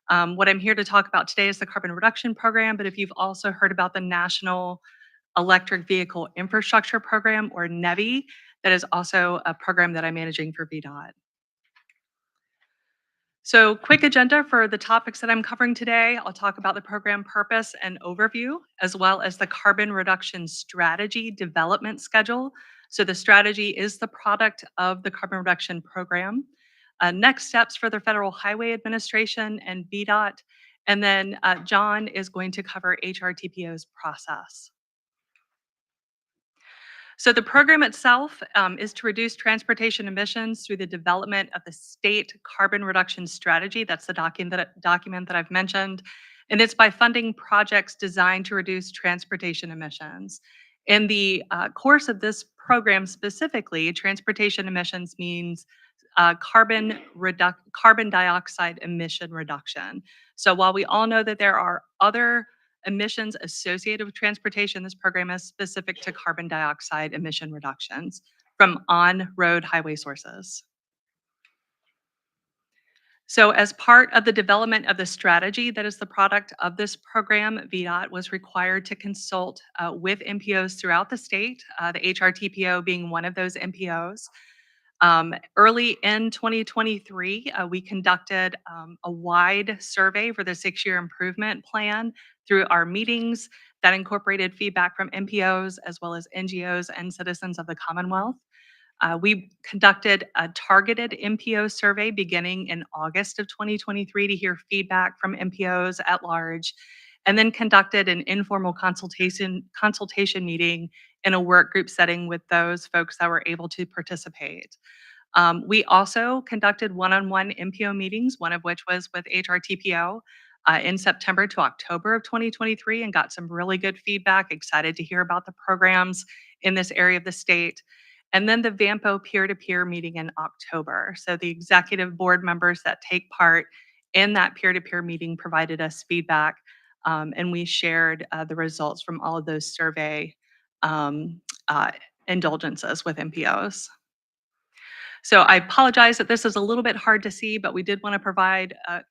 What I'm here to talk about today is the carbon reduction program, but if you've also heard about the National Electric Vehicle Infrastructure Program, or NEVI, that is also a program that I'm managing for VDOT. So quick agenda for the topics that I'm covering today. I'll talk about the program purpose and overview, as well as the carbon reduction strategy development schedule. So the strategy is the product of the carbon reduction program. Next steps for the Federal Highway Administration and VDOT. And then John is going to cover HRTPO's process. So the program itself is to reduce transportation emissions through the development of the state carbon reduction strategy. That's the document that I've mentioned. And it's by funding projects designed to reduce transportation emissions. In the course of this program specifically, transportation emissions means carbon dioxide emission reduction. So while we all know that there are other emissions associated with transportation, this program is specific to carbon dioxide emission reductions from on-road highway sources. So as part of the development of the strategy that is the product of this program, VDOT was required to consult with MPOs throughout the state, the HRTPO being one of those MPOs. Early in 2023, we conducted a wide survey for the 6-year improvement plan through our meetings that incorporated feedback from MPOs as well as NGOs and citizens of the Commonwealth. We conducted a targeted MPO survey beginning in August of 2023 to hear feedback from MPOs at large, and then conducted an informal consultation meeting in a work group setting with those folks that were able to participate. We also conducted one-on-one MPO meetings, one of which was with HRTPO in September to October of 2023, and got some really good feedback. Excited to hear about the programs in this area of the state. And then the VAMPO peer-to-peer meeting in October. So the executive board members that take part in that peer-to-peer meeting provided us feedback, and we shared the results from all of those survey um, indulgences with MPOs. So I apologize that this is a little bit hard to see, but we did want to provide, a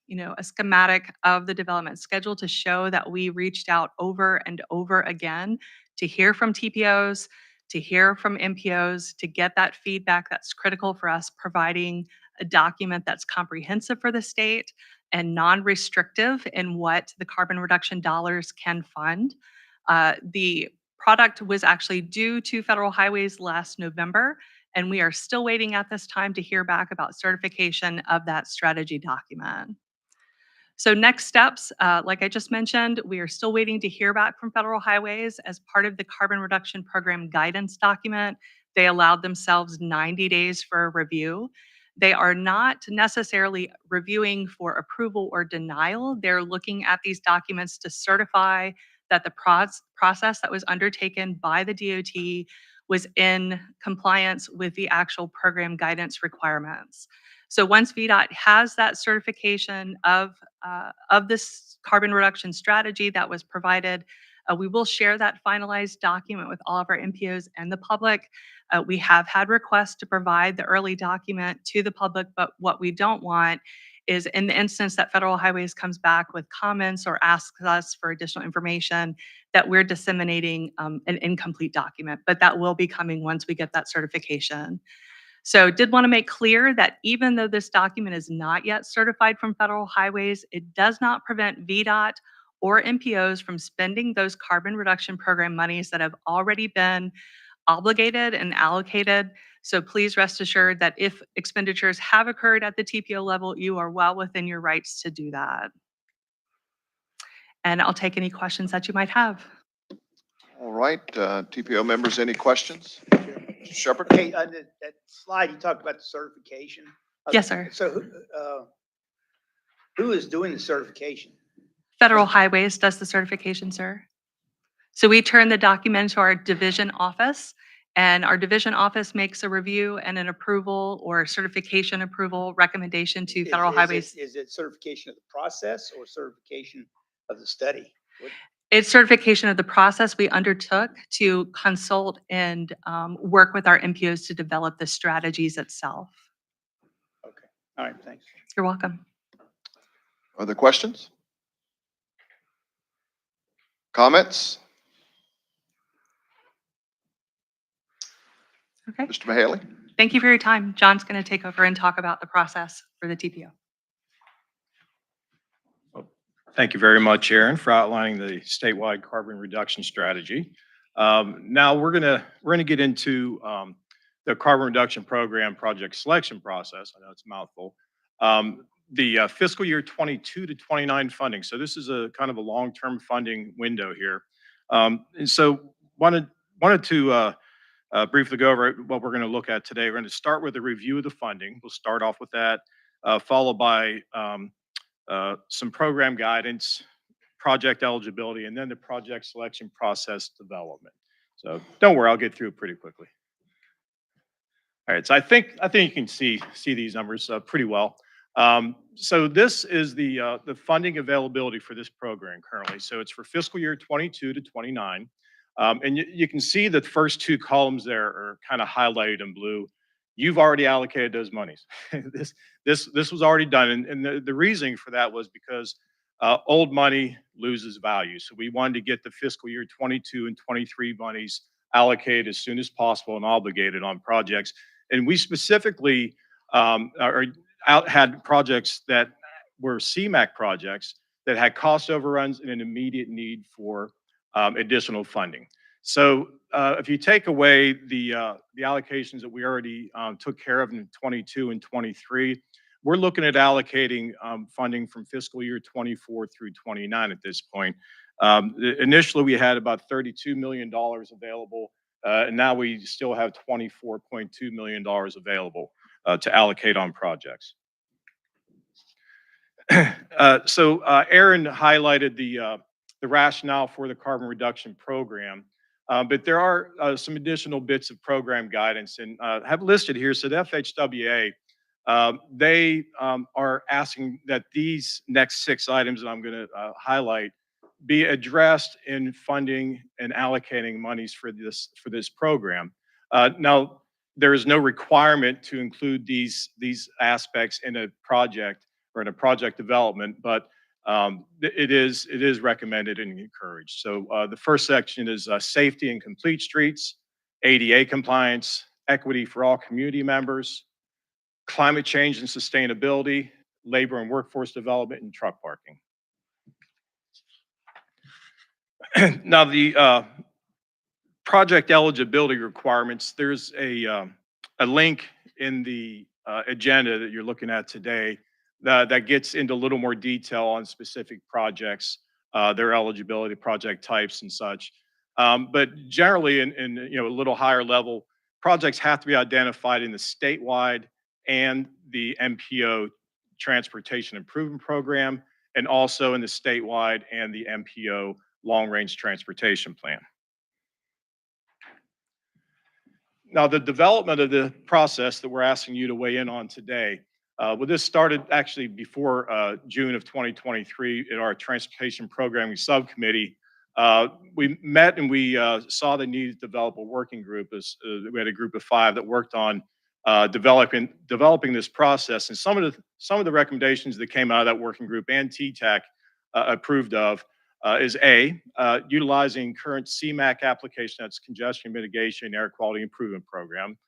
schematic of the development schedule to show that we reached out over and over again to hear from TPOs, to hear from MPOs, to get that feedback that's critical for us providing a document that's comprehensive for the state and non-restrictive in what the carbon reduction dollars can fund. The product was actually due to Federal Highways last November, and we are still waiting at this time to hear back about certification of that strategy document. So next steps, like I just mentioned, we are still waiting to hear back from Federal Highways as part of the Carbon Reduction Program guidance document. They allowed themselves 90 days for a review. They are not necessarily reviewing for approval or denial. They're looking at these documents to certify that the process that was undertaken by the DOT was in compliance with the actual program guidance requirements. So once VDOT has that certification of this carbon reduction strategy that was provided, we will share that finalized document with all of our MPOs and the public. We have had requests to provide the early document to the public, but what we don't want is in the instance that Federal Highways comes back with comments or asks us for additional information, that we're disseminating an incomplete document, but that will be coming once we get that certification. So did want to make clear that even though this document is not yet certified from Federal Highways, it does not prevent VDOT or MPOs from spending those carbon reduction program monies that have already been obligated and allocated. So please rest assured that if expenditures have occurred at the TPO level, you are well within your rights to do that. And I'll take any questions that you might have. All right, TPO members, any questions? Shepherd? Okay, on that slide, you talked about the certification. Yes, sir. So who is doing the certification? Federal Highways does the certification, sir. So we turn the document to our division office, and our division office makes a review and an approval or certification approval recommendation to Federal Highways. Is it certification of the process or certification of the study? It's certification of the process we undertook to consult and work with our MPOs to develop the strategies itself. Okay, all right, thanks. You're welcome. Other questions? Comments? Okay. Mr. Mahaley? Thank you for your time. John's going to take over and talk about the process for the TPO. Thank you very much, Aaron, for outlining the statewide carbon reduction strategy. Now we're gonna get into the carbon reduction program project selection process. I know it's a mouthful. The fiscal year 22 to 29 funding. So this is a kind of a long-term funding window here. And so wanted to briefly go over what we're going to look at today. We're going to start with a review of the funding. We'll start off with that, followed by some program guidance, project eligibility, and then the project selection process development. So don't worry, I'll get through it pretty quickly. All right, so I think you can see these numbers pretty well. So this is the funding availability for this program currently. So it's for fiscal year 22 to 29. And you can see the first two columns there are kind of highlighted in blue. You've already allocated those monies. This was already done. And the reasoning for that was because old money loses value. So we wanted to get the fiscal year 22 and 23 monies allocated as soon as possible and obligated on projects. And we specifically had projects that were CMAQ projects that had cost overruns and an immediate need for additional funding. So if you take away the allocations that we already took care of in 22 and 23, we're looking at allocating funding from fiscal year 24 through 29 at this point. Initially, we had about $32 million available, and now we still have $24.2 million available to allocate on projects. Aaron highlighted the rationale for the carbon reduction program, but there are some additional bits of program guidance and have listed here. So the FHWA, they are asking that these next 6 items that I'm going to highlight be addressed in funding and allocating monies for this program. Now, there is no requirement to include these aspects in a project or in a project development, but it is recommended and encouraged. So the first section is safety and complete streets, ADA compliance, equity for all community members, climate change and sustainability, labor and workforce development, and truck parking. Now, the project eligibility requirements, there's a link in the agenda that you're looking at today that gets into a little more detail on specific projects, their eligibility, project types and such. But generally, in a little higher level, projects have to be identified in the statewide and the MPO Transportation Improvement Program, and also in the statewide and the MPO Long Range Transportation Plan. Now, the development of the process that we're asking you to weigh in on today, well, this started actually before June of 2023 in our Transportation Programming Subcommittee. We met and we saw the need to develop a working group. We had a group of 5 that worked on developing this process. And some of the recommendations that came out of that working group and TTAC approved of is utilizing current CMAQ application, that's Congestion Mitigation and Air Quality Improvement Program,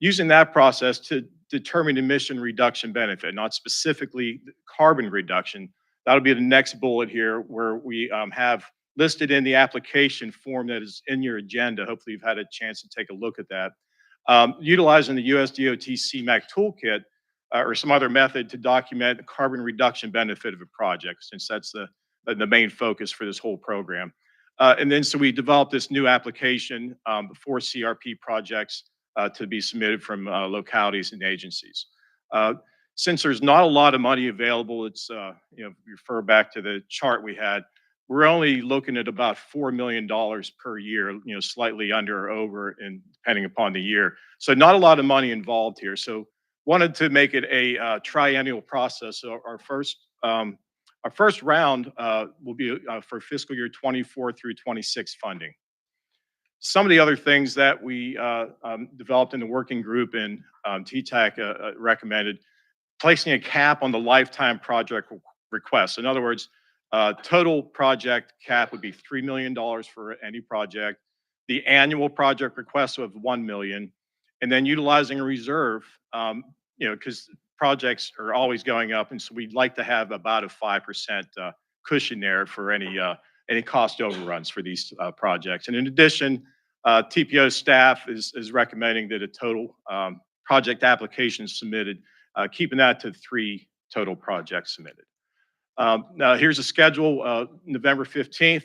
using that process to determine emission reduction benefit, not specifically carbon reduction. That'll be the next bullet here, where we have listed in the application form that is in your agenda. Hopefully you've had a chance to take a look at that. Utilizing the USDOT CMAQ toolkit or some other method to document the carbon reduction benefit of a project, since that's the main focus for this whole program. And then so we developed this new application for CRP projects to be submitted from localities and agencies. Since there's not a lot of money available, it's, refer back to the chart we had, we're only looking at about $4 million per year, slightly under or over, and depending upon the year. So not a lot of money involved here. So wanted to make it a triennial process. So our first round will be for fiscal year 24 through 26 funding. Some of the other things that we developed in the working group and TTAC recommended, placing a cap on the lifetime project request. In other words, total project cap would be $3 million for any project, the annual project request of $1 million, and then utilizing a reserve, because projects are always going up, and so we'd like to have about a 5% cushion there for any cost overruns for these projects. And in addition, TPO staff is recommending that a total project application submitted, keeping that to 3 total projects submitted. Now here's a schedule. November 15th,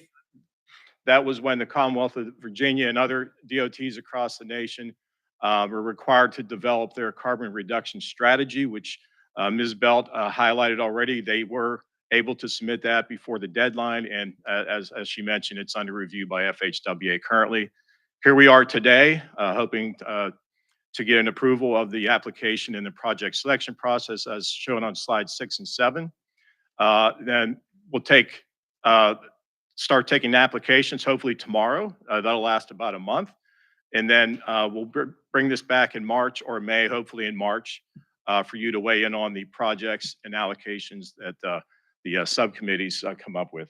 that was when the Commonwealth of Virginia and other DOTs across the nation were required to develop their carbon reduction strategy, which Ms. Belt highlighted already. They were able to submit that before the deadline, and as she mentioned, it's under review by FHWA currently. Here we are today, hoping to get an approval of the application in the project selection process as shown on slides 6 and 7. Then we'll start taking applications hopefully tomorrow. That'll last about a month. And then we'll bring this back in March or May, hopefully in March, for you to weigh in on the projects and allocations that the subcommittees come up with.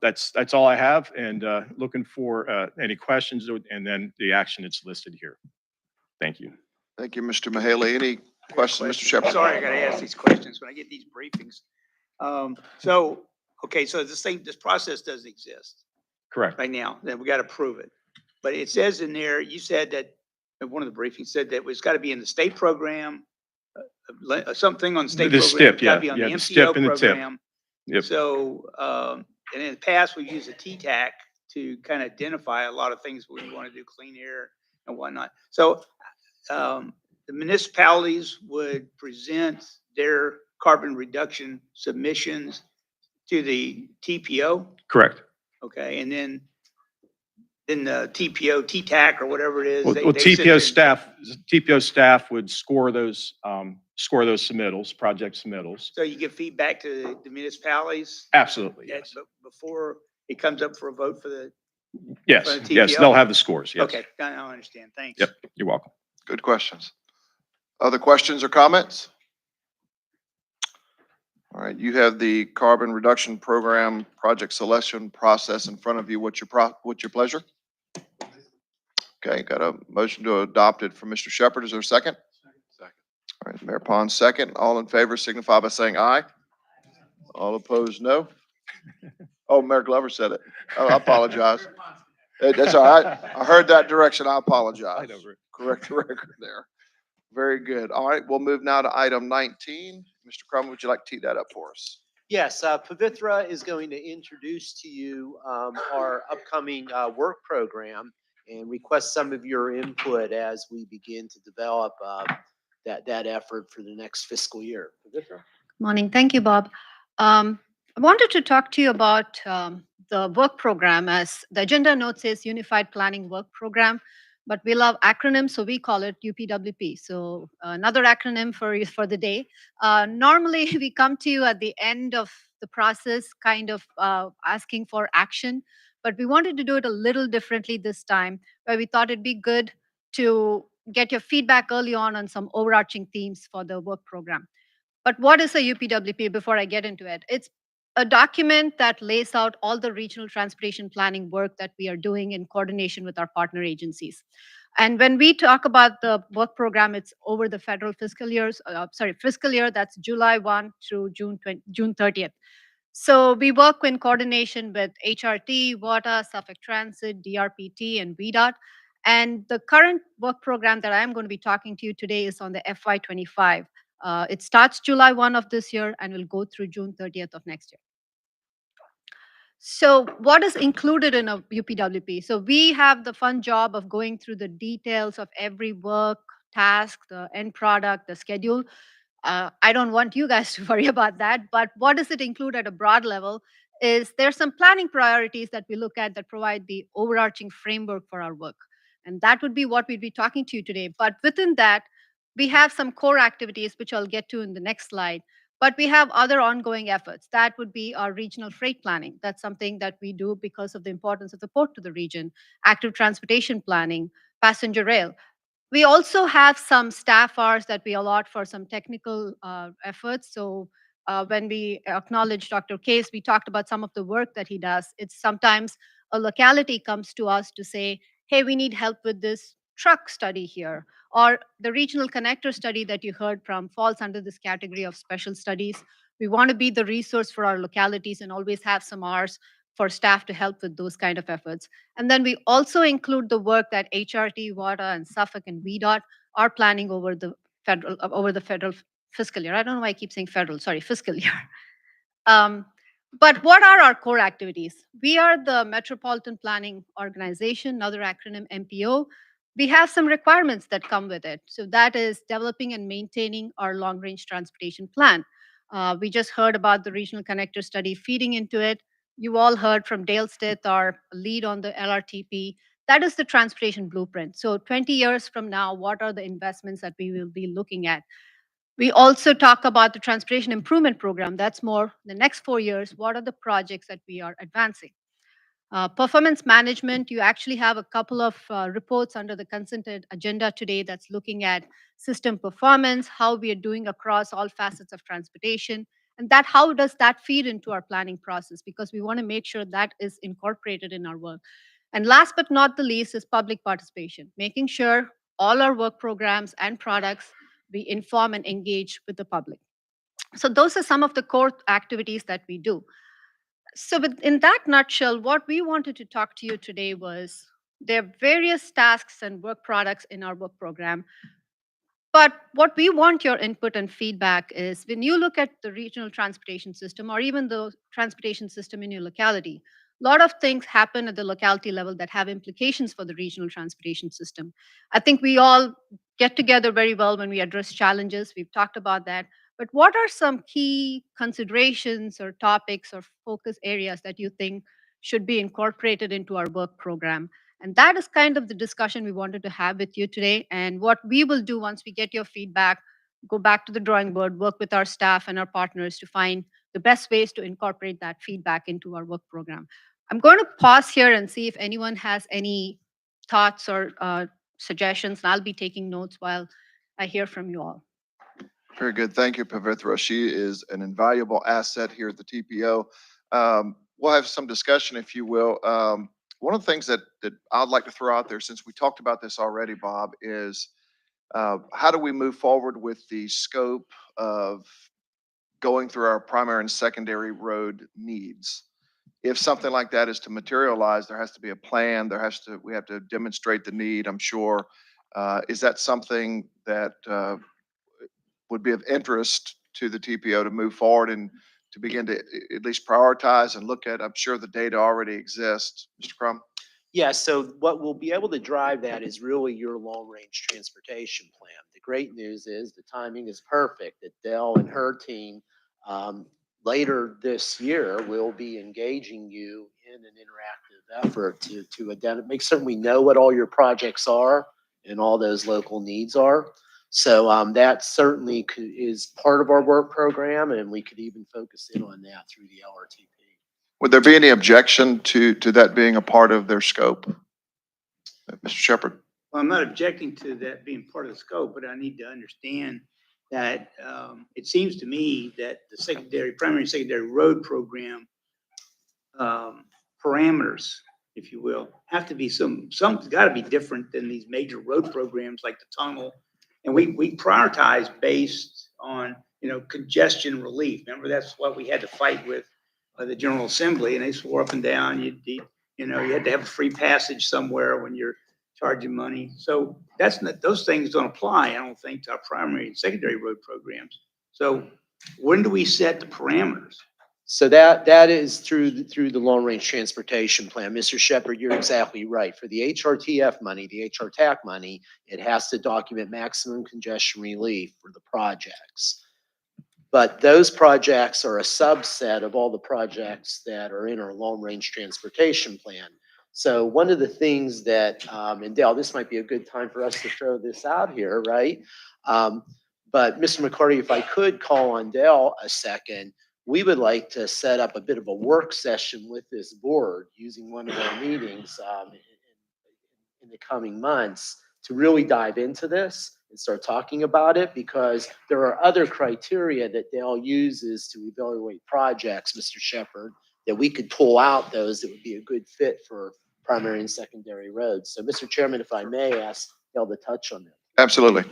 That's all I have, and looking for any questions and then the action that's listed here. Thank you. Thank you, Mr. Mahaley. Any questions, Mr. Shepard? Sorry, I got to ask these questions when I get these briefings. So this process does exist. Correct. right now, then we got to prove it. But it says in there, you said that, one of the briefings said that it's got to be in the state program, something on the state The program. STIP, It's gotta yeah, be on yeah, the the STIP MPO and the TIP. program. Yep. So, and in the past, we've used a TTAC to kind of identify a lot of things we want to do, clean air and whatnot. So, the municipalities would present their carbon reduction submissions to the TPO, Correct. okay? And then the TPO, TTAC or whatever it is. Well, they sit there TPO staff would score those submittals, project submittals. So you give feedback to the municipalities? Absolutely, Yeah, yes. but before it comes up for a vote for the, Yes, for the yes, TPO? they'll have the scores, yes. Okay, I understand, thanks. Yep, you're welcome. Good questions. Other questions or comments? All right, you have the carbon reduction program project selection process in front of you. What's your pleasure? Okay, got a motion to adopt it from Mr. Shepherd. Is there a second? Second. All right, Mayor Pond, second. All in favor signify by saying aye. All opposed, no. Oh, Mayor Glover said it. Oh, I apologize. That's all right. I heard that direction. I apologize. Correct the record there. Very good. All right, we'll move now to item 19. Mr. Crum, would you like to tee that up for us? Yes, Pavitra is going to introduce to you our upcoming work program and request some of your input as we begin to develop that effort for the next fiscal year. Pavitra? Morning. Thank you, Bob. I wanted to talk to you about the work program. As the agenda note says, Unified Planning Work Program, but we love acronyms, so we call it UPWP. So another acronym for the day. Normally, we come to you at the end of the process, kind of asking for action, but we wanted to do it a little differently this time, where we thought it'd be good to get your feedback early on some overarching themes for the work program. But what is a UPWP before I get into it? It's a document that lays out all the regional transportation planning work that we are doing in coordination with our partner agencies. And when we talk about the work program, it's over the federal fiscal years, fiscal year, that's July 1 through June 30th. So we work in coordination with HRT, WATA, Suffolk Transit, DRPT, and VDOT. And the current work program that I'm going to be talking to you today is on the FY25. It starts July 1 of this year and will go through June 30th of next year. So what is included in a UPWP? So we have the fun job of going through the details of every work, task, the end product, the schedule. I don't want you guys to worry about that, but what does it include at a broad level is there's some planning priorities that we look at that provide the overarching framework for our work. And that would be what we'd be talking to you today. But within that, we have some core activities, which I'll get to in the next slide. But we have other ongoing efforts. That would be our regional freight planning. That's something that we do because of the importance of the port to the region, active transportation planning, passenger rail. We also have some staff hours that we allot for some technical efforts. So when we acknowledge Dr. Case, we talked about some of the work that he does. It's sometimes a locality comes to us to say, hey, we need help with this truck study here. Or the regional connector study that you heard from falls under this category of special studies. We want to be the resource for our localities and always have some hours for staff to help with those kind of efforts. And then we also include the work that HRT, WATA, and Suffolk and VDOT are planning over the federal fiscal year. I don't know why I keep saying federal, sorry, fiscal year. But what are our core activities? We are the Metropolitan Planning Organization, another acronym MPO. We have some requirements that come with it. So that is developing and maintaining our long-range transportation plan. We just heard about the regional connector study feeding into it. You all heard from Dale Stith, our lead on the LRTP. That is the transportation blueprint. So 20 years from now, what are the investments that we will be looking at? We also talk about the transportation improvement program. That's more the next 4 years. What are the projects that we are advancing? Performance management, you actually have a couple of reports under the consented agenda today that's looking at system performance, how we are doing across all facets of transportation, and that how does that feed into our planning process, because we want to make sure that is incorporated in our work. And last but not the least is public participation, making sure all our work programs and products, we inform and engage with the public. So those are some of the core activities that we do. So, but in that nutshell, what we wanted to talk to you today was there are various tasks and work products in our work program. But what we want your input and feedback is when you look at the regional transportation system or even the transportation system in your locality, a lot of things happen at the locality level that have implications for the regional transportation system. I think we all get together very well when we address challenges. We've talked about that. But what are some key considerations or topics or focus areas that you think should be incorporated into our work program? And that is kind of the discussion we wanted to have with you today. And what we will do once we get your feedback, go back to the drawing board, work with our staff and our partners to find the best ways to incorporate that feedback into our work program. I'm going to pause here and see if anyone has any thoughts or suggestions. And I'll be taking notes while I hear from you all. Very good. Thank you, Pavitra. She is an invaluable asset here at the TPO. We'll have some discussion, if you will. One of the things that I'd like to throw out there, since we talked about this already, Bob, is how do we move forward with the scope of going through our primary and secondary road needs? If something like that is to materialize, there has to be a plan. We have to demonstrate the need, I'm sure. Is that something that would be of interest to the TPO to move forward and to begin to at least prioritize and look at? I'm sure the data already exists. Mr. Crum? Yeah, so what will be able to drive that is really your long-range transportation plan. The great news is the timing is perfect, that Dell and her team later this year will be engaging you in an interactive effort to identify, make certain we know what all your projects are and all those local needs are. So that certainly is part of our work program, and we could even focus in on that through the LRTP. Would there be any objection to that being a part of their scope? Mr. Shepherd? Well, I'm not objecting to that being part of the scope, but I need to understand that it seems to me that the primary and secondary road program parameters, if you will, have to be some's got to be different than these major road programs like the tunnel. And we prioritize based on, congestion relief. Remember, that's what we had to fight with the General Assembly, and they swore up and down you had to have a free passage somewhere when you're charging money. So those things don't apply, I don't think, to our primary and secondary road programs. So when do we set the parameters? So that is through the long-range transportation plan. Mr. Shepherd, you're exactly right. For the HRTF money, the HRTAC money, it has to document maximum congestion relief for the projects. But those projects are a subset of all the projects that are in our long-range transportation plan. So one of the things that, and Dale, this might be a good time for us to throw this out here, right? But Mr. McCarty, if I could call on Dale a second, we would like to set up a bit of a work session with this board using one of our meetings in the coming months to really dive into this and start talking about it, because there are other criteria that Dale uses to evaluate projects, Mr. Shepherd, that we could pull out those that would be a good fit for primary and secondary roads. So, Mr. Chairman, if I may ask Dale to touch on that. Absolutely.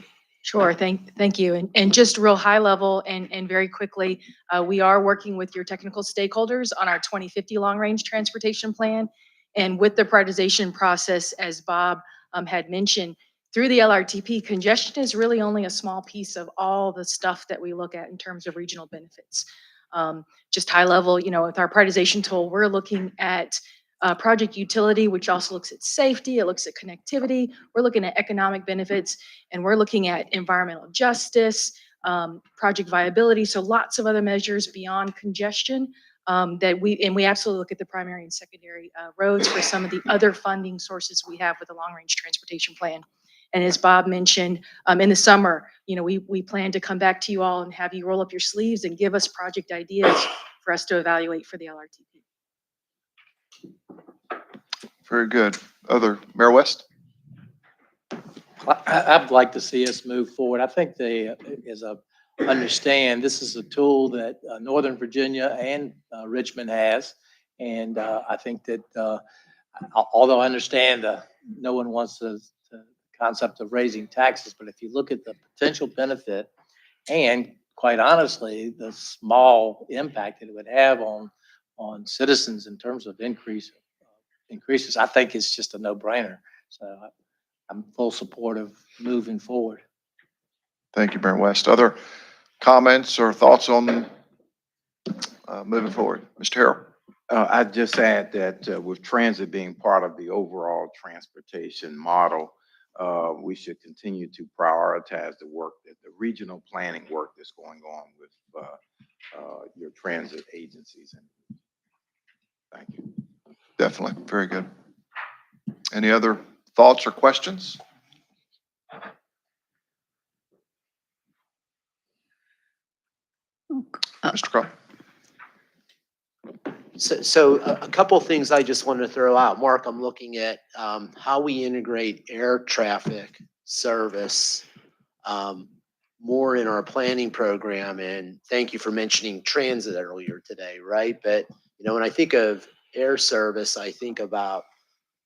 Sure, thank you. And just real high level and very quickly, we are working with your technical stakeholders on our 2050 long range transportation plan. And with the prioritization process, as Bob had mentioned, through the LRTP, congestion is really only a small piece of all the stuff that we look at in terms of regional benefits. Just high level, with our prioritization tool, we're looking at project utility, which also looks at safety, it looks at connectivity, we're looking at economic benefits, and we're looking at environmental justice, project viability, so lots of other measures beyond congestion that we absolutely look at the primary and secondary roads for some of the other funding sources we have with the long range transportation plan. And as Bob mentioned, in the summer, we plan to come back to you all and have you roll up your sleeves and give us project ideas for us to evaluate for the LRTP. Very good. Mayor West? I'd like to see us move forward. I think as I understand, this is a tool that Northern Virginia and Richmond has. And I think that although I understand no one wants the concept of raising taxes, but if you look at the potential benefit and quite honestly, the small impact that it would have on on citizens in terms of increases, I think it's just a no-brainer. So I'm full support of moving forward. Thank you, Mayor West. Other comments or thoughts on moving forward? Mr. Harrell? I'd just add that with transit being part of the overall transportation model, we should continue to prioritize the work that the regional planning work that's going on with your transit agencies. Thank you. Definitely. Very good. Any other thoughts or questions? Mr. Crowe? So a couple things I just wanted to throw out. Mark, I'm looking at how we integrate air traffic service more in our planning program. And thank you for mentioning transit earlier today, right? But, when I think of air service, I think about,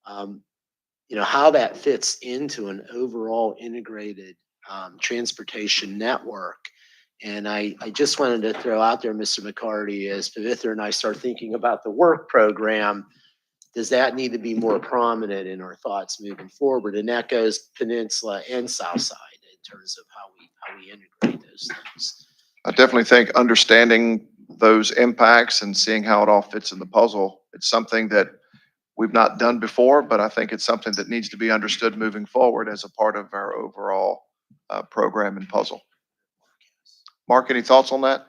how that fits into an overall integrated transportation network. And I just wanted to throw out there, Mr. McCarty, as Pavitra and I start thinking about the work program, does that need to be more prominent in our thoughts moving forward? And that goes Peninsula and South Side in terms of how we integrate those things. I definitely think understanding those impacts and seeing how it all fits in the puzzle, it's something that we've not done before, but I think it's something that needs to be understood moving forward as a part of our overall program and puzzle. Mark, any thoughts on that?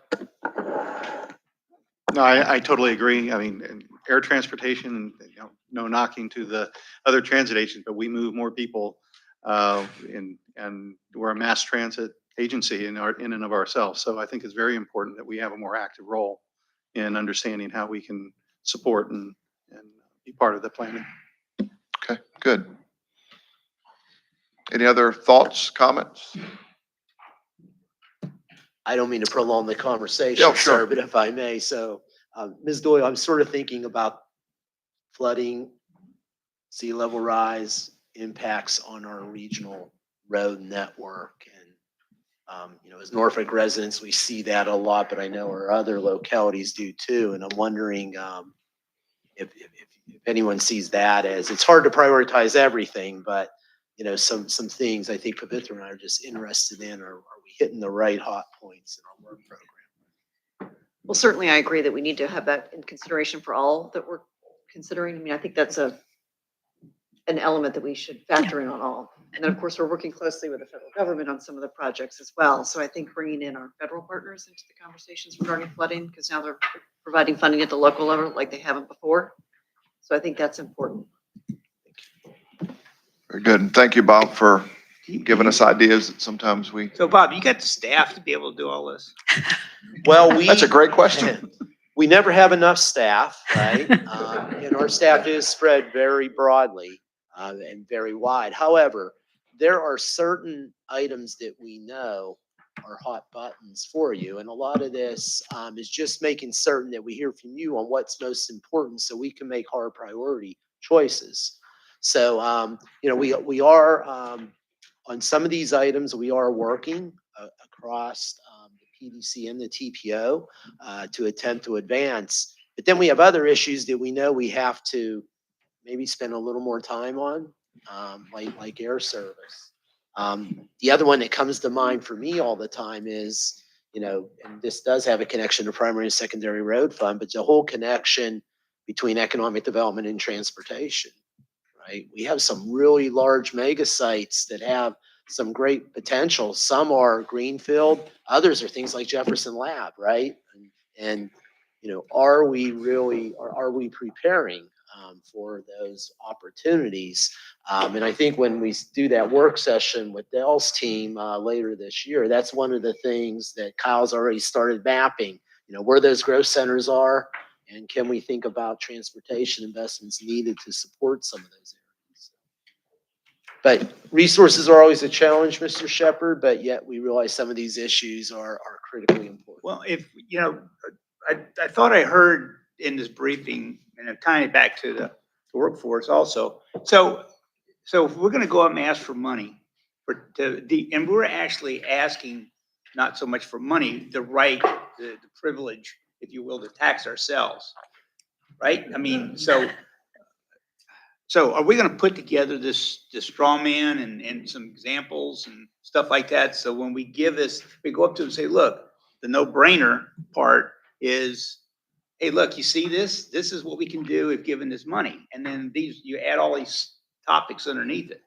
No, I totally agree. I mean, air transportation, no knocking to the other transit agents, but we move more people and we're a mass transit agency in and of ourselves. So I think it's very important that we have a more active role in understanding how we can support and be part of the planning. Okay, good. Any other thoughts, comments? I don't mean to prolong the conversation, Yeah, sure. sir, but if I may. So, Ms. Doyle, I'm sort of thinking about flooding, sea level rise, impacts on our regional road network. And, as Norfolk residents, we see that a lot, but I know our other localities do too. And I'm wondering if anyone sees that as, it's hard to prioritize everything, but some things I think Pavitra and I are just interested in. Are we hitting the right hot points in our work program? Well, certainly I agree that we need to have that in consideration for all that we're considering. I mean, I think that's an element that we should factor in on all. And then, of course, we're working closely with the federal government on some of the projects as well. So I think bringing in our federal partners into the conversations regarding flooding, because now they're providing funding at the local level like they haven't before. So I think that's important. Very good. And thank you, Bob, for giving us ideas that sometimes we. So Bob, you got the staff to be able to do all this? Well, That's a great question. We never have enough staff, right? And our staff is spread very broadly and very wide. However, there are certain items that we know are hot buttons for you. And a lot of this is just making certain that we hear from you on what's most important so we can make hard priority choices. So, we are on some of these items, we are working across the PDC and the TPO to attempt to advance. But then we have other issues that we know we have to maybe spend a little more time on, like air service. The other one that comes to mind for me all the time is, and this does have a connection to primary and secondary road fund, but the whole connection between economic development and transportation. Right? We have some really large mega sites that have some great potential. Some are greenfield, others are things like Jefferson Lab, right? And are we preparing for those opportunities? And I think when we do that work session with Dell's team later this year, that's one of the things that Kyle's already started mapping, where those growth centers are. And can we think about transportation investments needed to support some of those areas? But resources are always a challenge, Mr. Shepherd, but yet we realize some of these issues are critically important. Well, I thought I heard in this briefing, and I'm tying it back to the workforce also. So if we're going to go up and ask for money, and we're actually asking not so much for money, the right, the privilege, if you will, to tax ourselves. right? I mean, so are we gonna put together this straw man and some examples and stuff like that? So when we give this, we go up to them and say, look, the no-brainer part is, hey, look, you see this? This is what we can do if given this money. And then you add all these topics underneath it.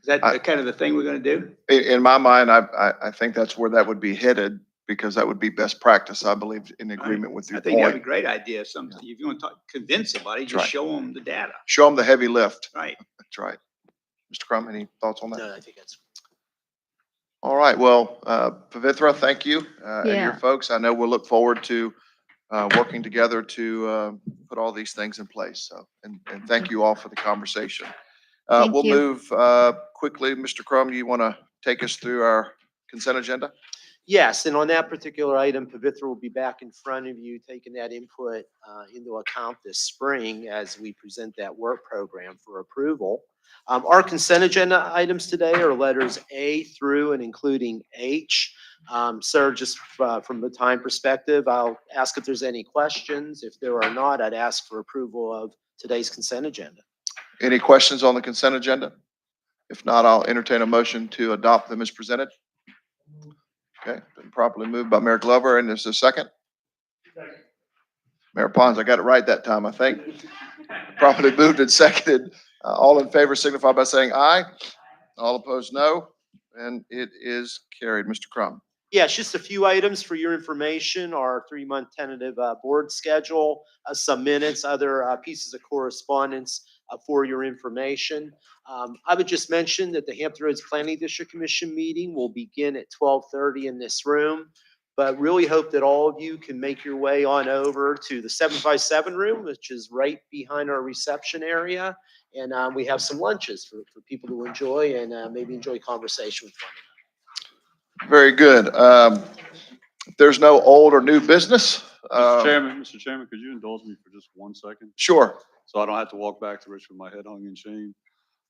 Is that kind of the thing we're gonna do? In my mind, I think that's where that would be headed, because that would be best practice, I believe, in agreement with I your think that'd be a point. great idea. Something, if you want to convince somebody, That's just right. show them the data. Show them the heavy lift. Right. That's right. Mr. Crum, any thoughts on that? No, I think that's. All right, well, Pavithra, thank you, and your Yeah. folks. I know we'll look forward to working together to put all these things in place. So, and thank you all for the conversation. Thank We'll you. move quickly. Mr. Crum, you want to take us through our consent agenda? Yes, and on that particular item, Pavithra will be back in front of you, taking that input into account this spring as we present that work program for approval. Our consent agenda items today are letters A through and including H. Sir, just from the time perspective, I'll ask if there's any questions. If there are not, I'd ask for approval of today's consent agenda. Any questions on the consent agenda? If not, I'll entertain a motion to adopt them as presented. Okay, been properly moved by Mayor Glover, and there's a second. Mayor Pons, I got it right that time, I think. Properly moved and seconded. All in favor signify by saying aye. All opposed, no. And it is carried. Mr. Crum. Yeah, it's just a few items for your information, our 3-month tentative board schedule, some minutes, other pieces of correspondence for your information. I would just mention that the Hampton Roads Planning District Commission meeting will begin at 12:30 in this room, but really hope that all of you can make your way on over to the 757 room, which is right behind our reception area. And we have some lunches for people to enjoy and maybe enjoy conversation with one another. Very good. If there's no old or new business. Mr. Chairman, could you indulge me for just 1 second? Sure. So I don't have to walk back to Richmond, my head hung in shame.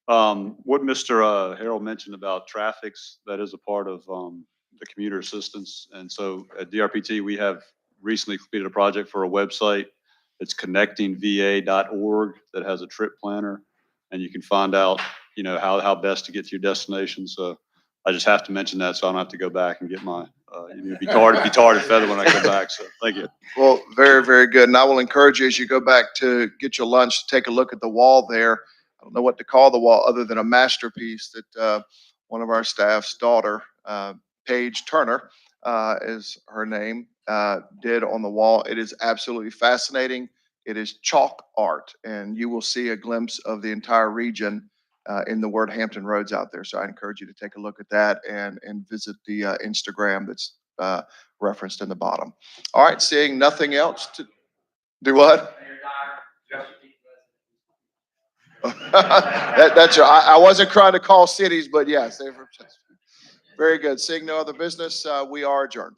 What Mr. Harold mentioned about traffics, that is a part of the commuter assistance. And so at DRPT, we have recently completed a project for a website. It's connectingva.org that has a trip planner, and you can find out, how best to get to your destination. So I just have to mention that, so I don't have to go back and get my, be tarred and feathered when I come back. So thank you. Well, very, very good. And I will encourage you as you go back to get your lunch, to take a look at the wall there. I don't know what to call the wall other than a masterpiece that one of our staff's daughter, Paige Turner, is her name, did on the wall. It is absolutely fascinating. It is chalk art, and you will see a glimpse of the entire region in the word Hampton Roads out there. So I encourage you to take a look at that and visit the Instagram that's referenced in the bottom. All right, seeing nothing else to do what? That's I wasn't trying to call cities, but yes, very good. Seeing no other business, we are adjourned.